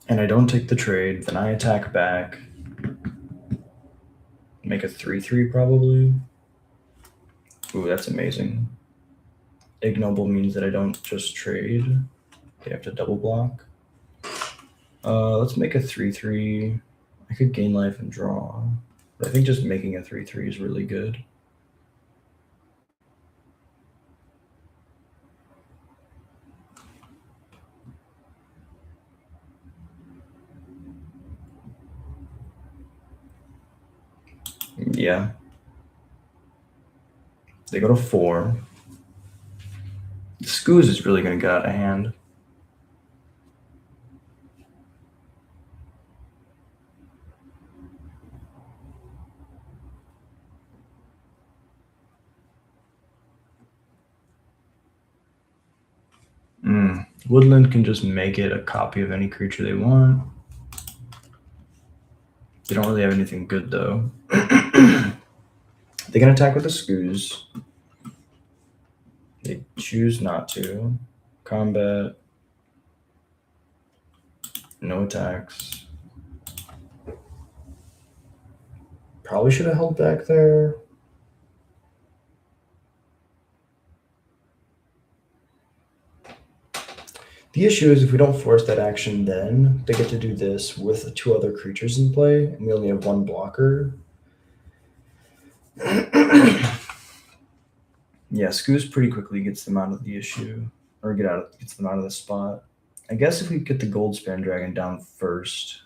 And I don't take the trade, then I attack back. Make a 3/3 probably. Ooh, that's amazing. Ignoble means that I don't just trade. They have to double block. Let's make a 3/3. I could gain life and draw. But I think just making a 3/3 is really good. Yeah. They go to 4. Scoos is really going to get out of hand. Woodland can just make it a copy of any creature they want. They don't really have anything good, though. They can attack with the Scoos. They choose not to. Combat. No attacks. Probably should have held back there. The issue is if we don't force that action then, they get to do this with 2 other creatures in play, and we only have 1 blocker. Yeah, Scoos pretty quickly gets them out of the issue, or gets them out of the spot. I guess if we get the Goldspan Dragon down first,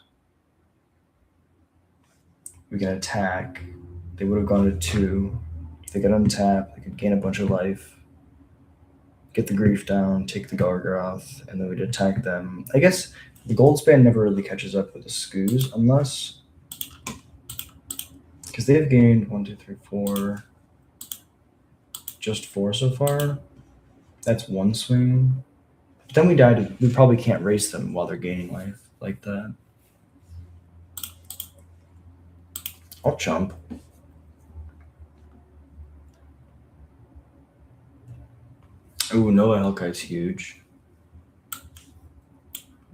we can attack. They would have gone to 2. They could untap. They could gain a bunch of life. Get the Grief down, take the Gargaroth, and then we'd attack them. I guess the Goldspan never really catches up with the Scoos, unless... Because they have gained 1, 2, 3, 4... Just 4 so far. That's 1 swing. But then we probably can't race them while they're gaining life like that. I'll chump. Ooh, Nova Hellkite's huge.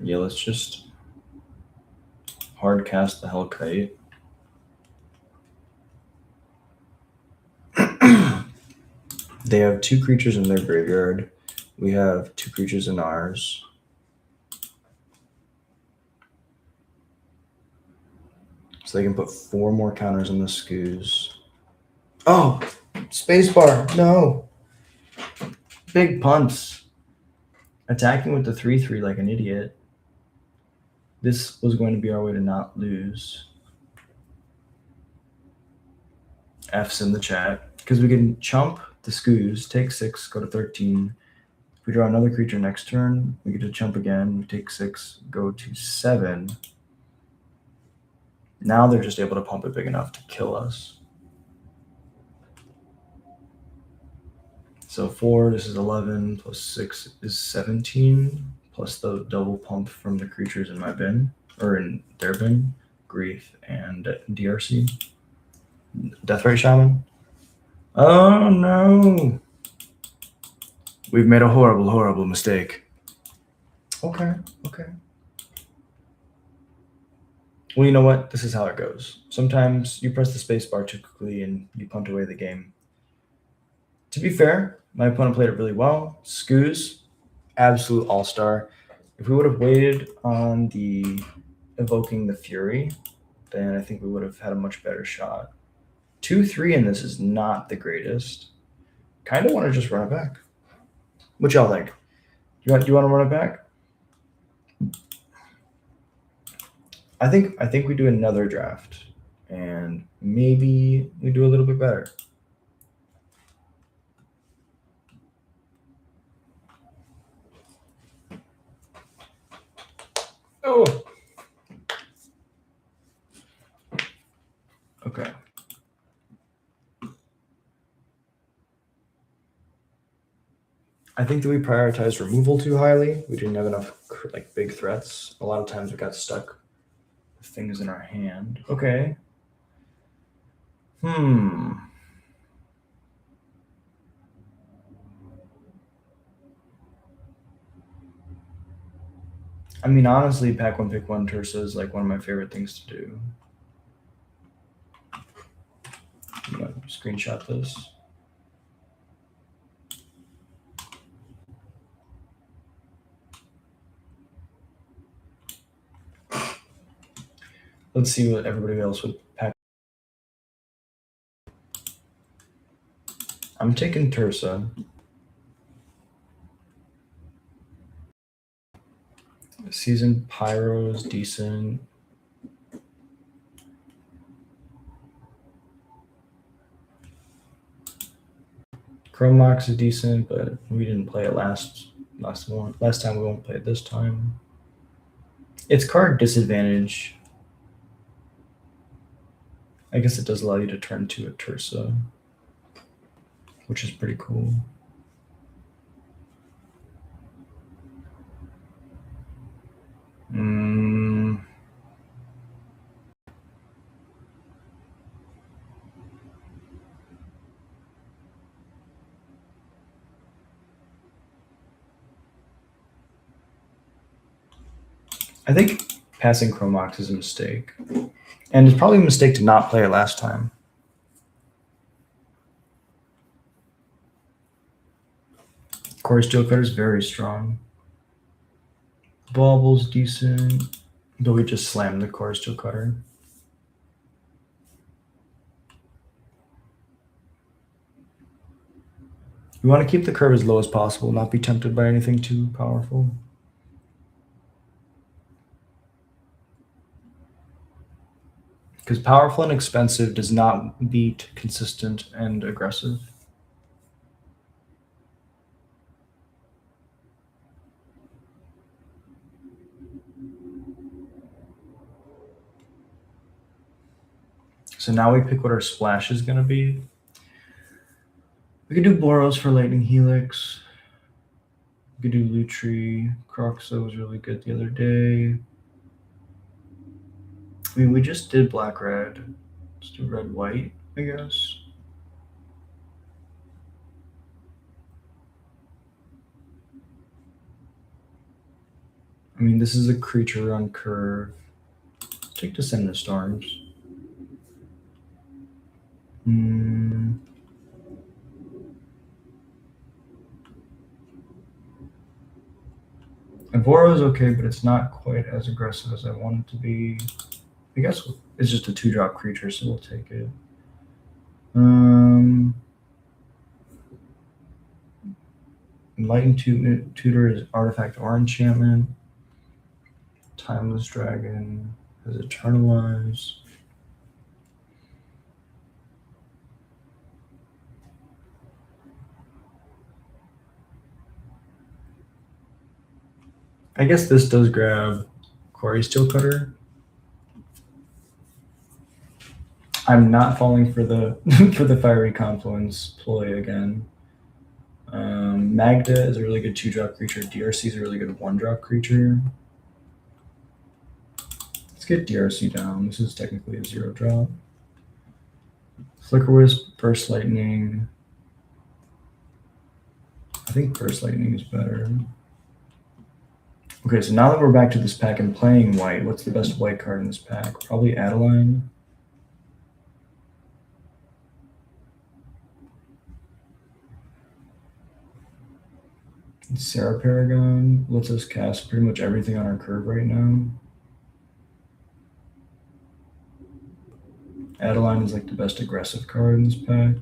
Yeah, let's just hard cast the Hellkite. They have 2 creatures in their graveyard. We have 2 creatures in ours. So they can put 4 more counters on the Skoos. Oh, spacebar. No. Big punts. Attacking with the 3/3 like an idiot. This was going to be our way to not lose. F's in the chat. Because we can chump the Skoos, take 6, go to 13. If we draw another creature next turn, we get to chump again. We take 6, go to 7. Now they're just able to pump it big enough to kill us. So 4, this is 11, plus 6 is 17, plus the double pump from the creatures in my bin, or in their bin, Grief and DRC. Deathrite Shaman. Oh no! We've made a horrible, horrible mistake. Okay. Well, you know what? This is how it goes. Sometimes you press the spacebar too quickly and you punt away the game. To be fair, my opponent played it really well. Skoos, absolute all-star. If we would have waited on the evoking the Fury, then I think we would have had a much better shot. 2/3 in this is not the greatest. Kind of want to just run it back. What y'all think? Do you want to run it back? I think we do another draft, and maybe we do a little bit better. Oh. Okay. I think that we prioritized removal too highly. We didn't have enough like big threats. A lot of times we got stuck with things in our hand. Okay. I mean, honestly, pack one, pick one Tursa is like one of my favorite things to do. I'm gonna screenshot this. Let's see what everybody else would pack. I'm taking Tursa. Season Pyro is decent. Chrome Mox is decent, but we didn't play it last time. We won't play it this time. It's card disadvantage. I guess it does allow you to turn to a Tursa, which is pretty cool. I think passing Chrome Mox is a mistake. And it's probably a mistake to not play it last time. Core Steel Cutter is very strong. Bauble's decent, but we just slammed the Core Steel Cutter. We want to keep the curve as low as possible, not be tempted by anything too powerful. Because powerful and expensive does not beat consistent and aggressive. So now we pick what our splash is going to be. We could do Boros for Lightning Helix. We could do Lutri. Croxo was really good the other day. I mean, we just did black-red. Let's do red-white, I guess. I mean, this is a creature on curve. Take Descend into Storms. Evora is okay, but it's not quite as aggressive as I want it to be. I guess it's just a 2-drop creature, so we'll take it. Enlightened Tutor is artifact or enchantment. Timeless Dragon has Eternalize. I guess this does grab Quarry Steelcutter. I'm not falling for the for the Fiery Confluence ploy again. Magda is a really good 2-drop creature. DRC is a really good 1-drop creature. Let's get DRC down. This is technically a 0-drop. Flicker Wisp, Burst Lightning. I think Burst Lightning is better. Okay, so now that we're back to this pack and playing white, what's the best white card in this pack? Probably Adeline. Sarah Paragon lets us cast pretty much everything on our curve right now. Adeline is like the best aggressive card in this pack.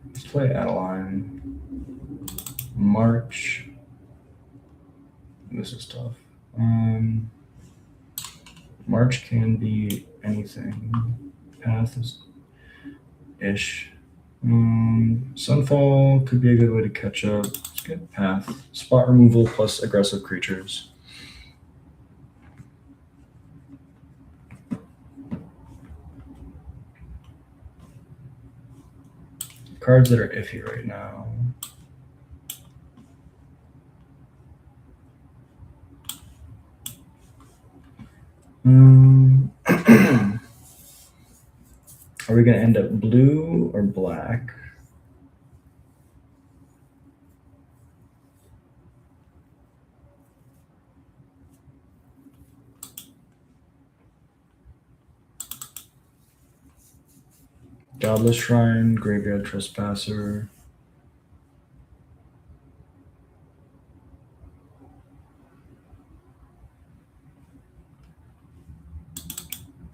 Let's play Adeline. March. This is tough. March can be anything. Path is ish. Sunfall could be a good way to catch up. Let's get Path. Spot removal plus aggressive creatures. Cards that are iffy right now. Are we going to end up blue or black? Godless Shrine, Graveyard Trespasser.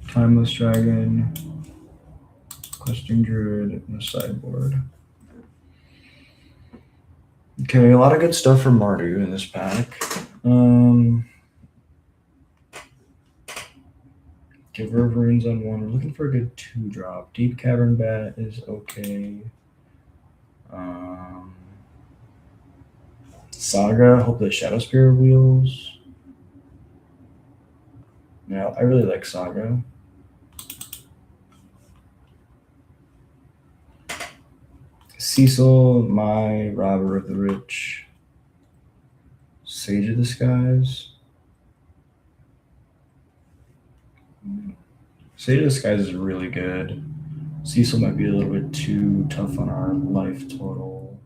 Timeless Dragon. Questing Druid, and a sideboard. Okay, a lot of good stuff for Mardu in this pack. Give Reverends on 1. We're looking for a good 2-drop. Deep Cavern Bat is okay. Saga, hope the Shadow Spear wheels. Yeah, I really like Saga. Cecil, my Robber of the Rich. Sage of the Skies. Sage of the Skies is really good. Cecil might be a little bit too tough on our life total.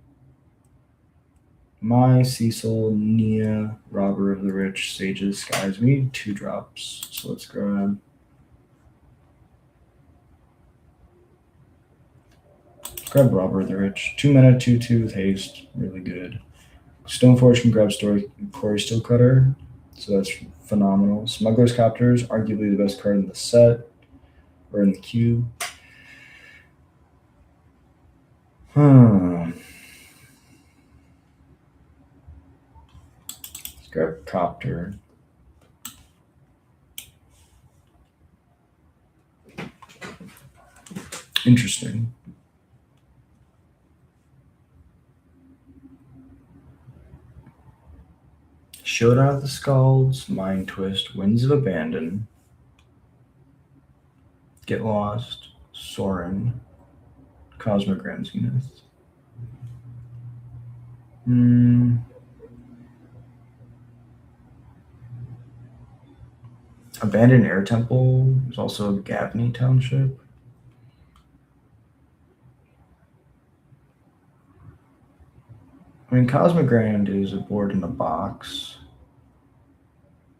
My Cecil, Nia, Robber of the Rich, Sage of the Skies. We need 2-drops, so let's grab. Let's grab Robber of the Rich. 2 mana, 2/2 with haste. Really good. Stoneforge can grab Quarry Steelcutter, so that's phenomenal. Smuggler's Copter is arguably the best card in the set, or in the cube. Let's grab Copter. Interesting. Showdown of the Scalds, Mind Twist, Winds of Abandon, Get Lost, Sorin, Cosmic Grand Zenith. Abandoned Air Temple is also Gabney Township. I mean, Cosmic Grand is a board in a box.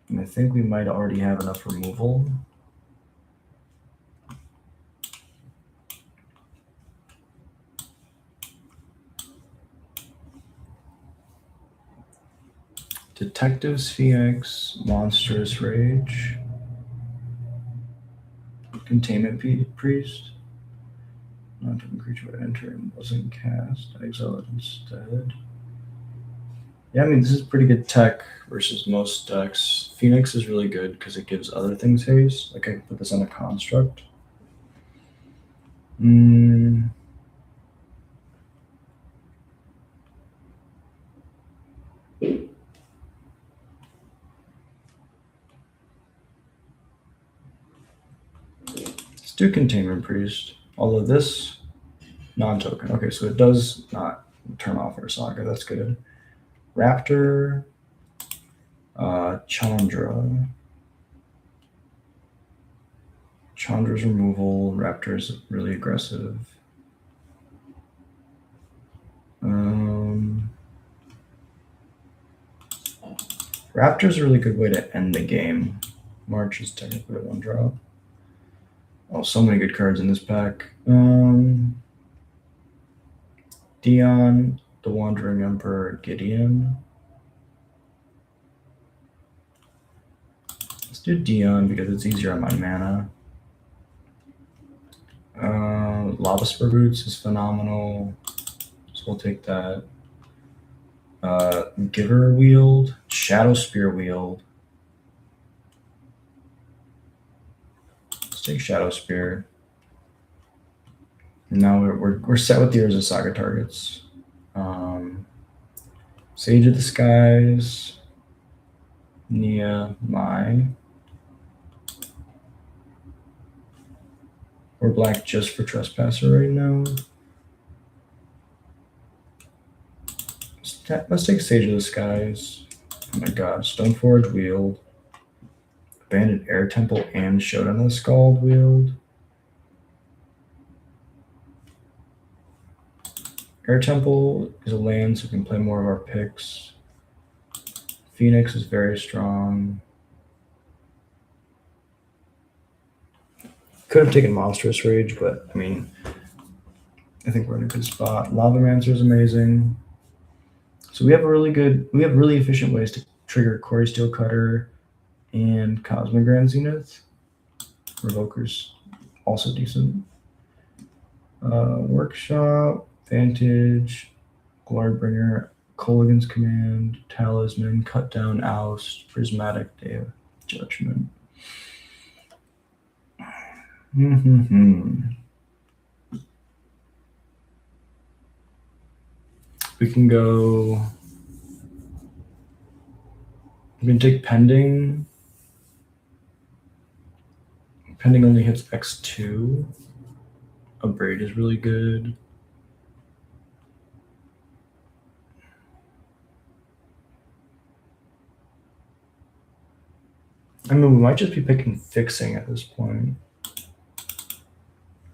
And I think we might already have enough removal. Detective's Phoenix, Monstrous Rage, Containment Priest. Non-token creature would enter and wasn't cast. I exile it instead. Yeah, I mean, this is pretty good tech versus most decks. Phoenix is really good because it gives other things haste. Like I can put this on a construct. Let's do Containment Priest. Although this non-token. Okay, so it does not turn off our Saga. That's good. Raptor, Chandra. Chandra's removal. Raptor's really aggressive. Raptor's a really good way to end the game. March is technically a 1-drop. Oh, so many good cards in this pack. Dion, the Wandering Emperor, Gideon. Let's do Dion because it's easier on my mana. Lava Spur Boots is phenomenal, so we'll take that. Giver Wield, Shadow Spear Wield. Let's take Shadow Spear. Now we're set with the Urza Saga targets. Sage of the Skies, Nia, Mai. We're black just for Trespasser right now. Let's take Sage of the Skies. Oh my god, Stoneforge Wield. Abandoned Air Temple and Showdown of the Scald Wield. Air Temple is a land, so we can play more of our picks. Phoenix is very strong. Could have taken Monstrous Rage, but I mean, I think we're in a good spot. Lavamancer is amazing. So we have really efficient ways to trigger Quarry Steel Cutter and Cosmic Grand Zenith. Revoker's also decent. Workshop, Vantage, Glorybringer, Colligan's Command, Talisman, Cut Down, Oust, Prismatic Day of Judgment. We can go. We can take Pending. Pending only hits X2. Abrade is really good. I mean, we might just be picking Fixing at this point.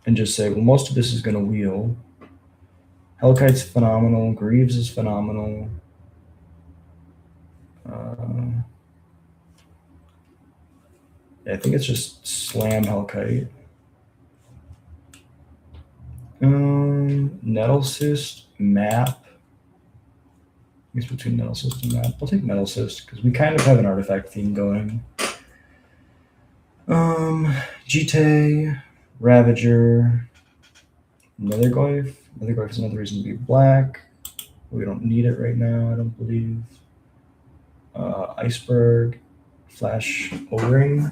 And just say, well, most of this is going to wheel. Hellkite's phenomenal. Greaves is phenomenal. Yeah, I think it's just slam Hellkite. Nettlecyst, Map. It's between Nettlecyst and Map. I'll take Nettlecyst because we kind of have an artifact theme going. Jite, Ravager, Netherglyph. Netherglyph is another reason to be black. We don't need it right now, I don't believe. Iceberg, Flash O-Ring.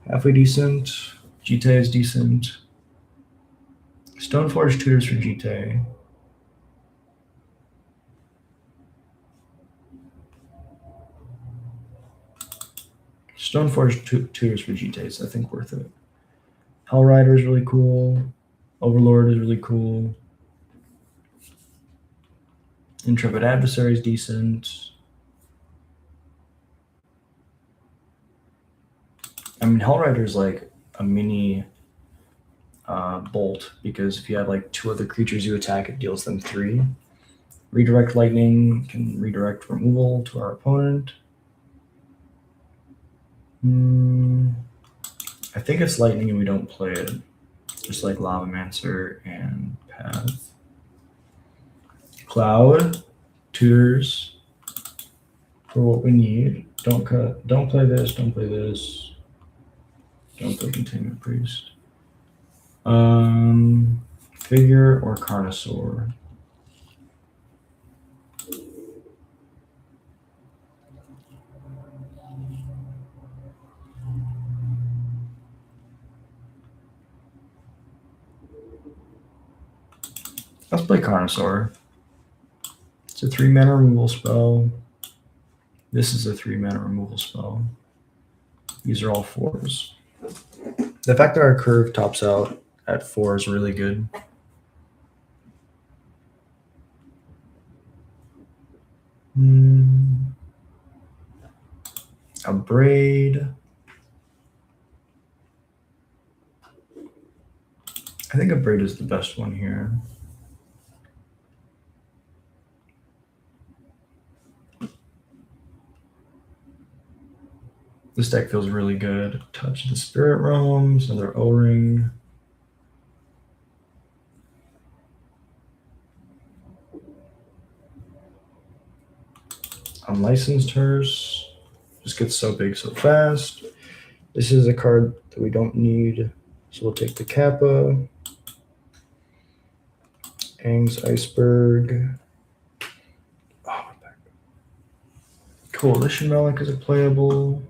Halfway decent. Jite is decent. Stoneforge Tutors for Jite. Stoneforge Tutors for Jite is, I think, worth it. Hellrider is really cool. Overlord is really cool. Intrepid Adversary is decent. I mean, Hellrider is like a mini bolt because if you have like 2 other creatures you attack, it deals them 3. Redirect lightning can redirect removal to our opponent. I think it's lightning and we don't play it. Just like Lavamancer and Path. Cloud, tutors for what we need. Don't cut. Don't play this. Don't play this. Don't play Containment Priest. Figure or Carnosaur. Let's play Carnosaur. It's a 3-mana removal spell. This is a 3-mana removal spell. These are all 4s. The fact that our curve tops out at 4 is really good. A braid. I think a braid is the best one here. This deck feels really good. Touch the Spirit Realms, another O-Ring. Unlicensed Hearse. Just gets so big so fast. This is a card that we don't need, so we'll take the Kappa. Aang's Iceberg. Oh, my back. Coalition Relic is a playable.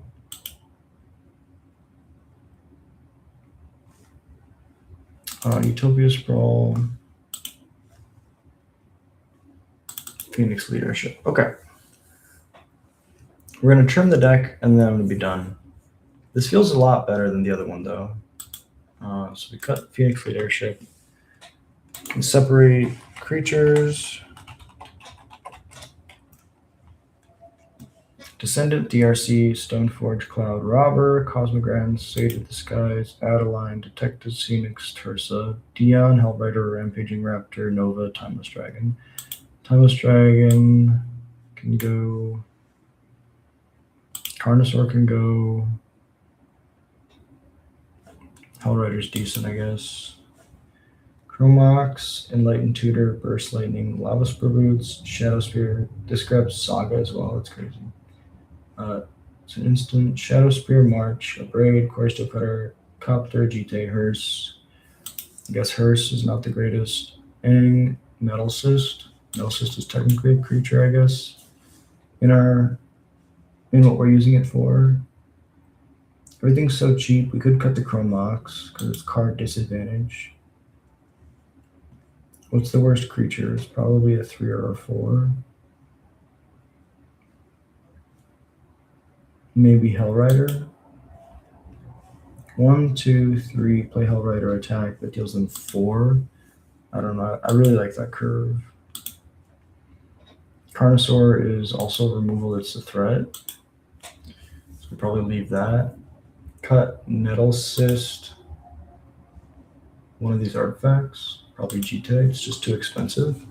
Utopia Sprawl. Phoenix Leadership. Okay. We're going to trim the deck, and then I'm going to be done. This feels a lot better than the other one, though. So we cut Phoenix Leadership. And separate creatures. Descendant, DRC, Stoneforge, Cloud Robber, Cosmogrand, Sage of the Skies, Adeline, Detective Phoenix, Tursa, Dion, Hellrider, Rampaging Raptor, Nova, Timeless Dragon. Timeless Dragon can go. Carnosaur can go. Hellrider's decent, I guess. Chromox, Enlightened Tutor, Burst Lightning, Lava Spur Boots, Shadow Spear. This grabs Saga as well. That's crazy. It's an instant. Shadow Spear, March, a Braid, Corsteel Cutter, Copter, Jite, Hearse. I guess Hearse is not the greatest. Aang, Metal Cyst. Metal Cyst is technically a creature, I guess. In what we're using it for. Everything's so cheap. We could cut the Chromox because it's card disadvantage. What's the worst creature? It's probably a 3 or a 4. Maybe Hellrider. 1, 2, 3. Play Hellrider attack that deals them 4. I don't know. I really like that curve. Carnosaur is also removal. It's a threat. So we'll probably leave that. Cut Metal Cyst. One of these artifacts. Probably Jite. It's just too expensive.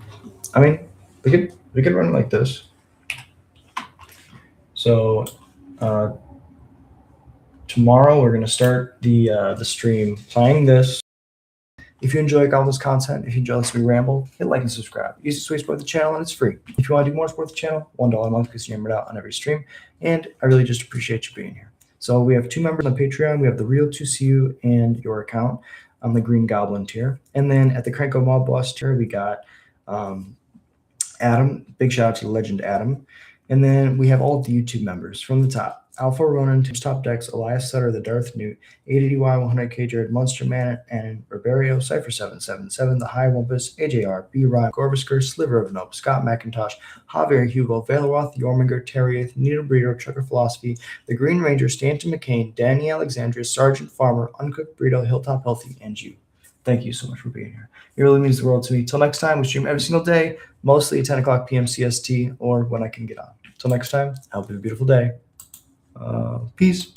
I mean, we could run it like this. So tomorrow we're gonna start the stream playing this. If you enjoy all this content, if you enjoy listening to me ramble, hit like and subscribe. Use the way to support the channel, and it's free. If you want to do more support the channel, $1 a month gets you hammered out on every stream. And I really just appreciate you being here. So we have 2 members on Patreon. We have the Real 2CU and your account on the Green Goblin tier. And then at the Cranko Mob Boss tier, we got Adam. Big shout out to the legend Adam. And then we have all of the YouTube members from the top. Alpha Ronan, Tim's Top Decks, Elias Sutter, the Darth Newt, 880Y, 100K Jared, Monster Man, and Riberio, Cypher777, The High Wumpus, AJR, B. Ryan, Gorbasker, Sliver of Nope, Scott McIntosh, Javier Hugo, Valeroth, Yorminger, Terriath, Nita Breeder, Trucker Philosophy, The Green Ranger, Stanton McCain, Danny Alexandria, Sergeant Farmer, Uncooked Burrito, Hilltop Healthy, and you. Thank you so much for being here. It really means the world to me. Till next time, we stream every single day, mostly at 10 o'clock p.m. CST or when I can get on. Till next time, I hope you have a beautiful day. Peace.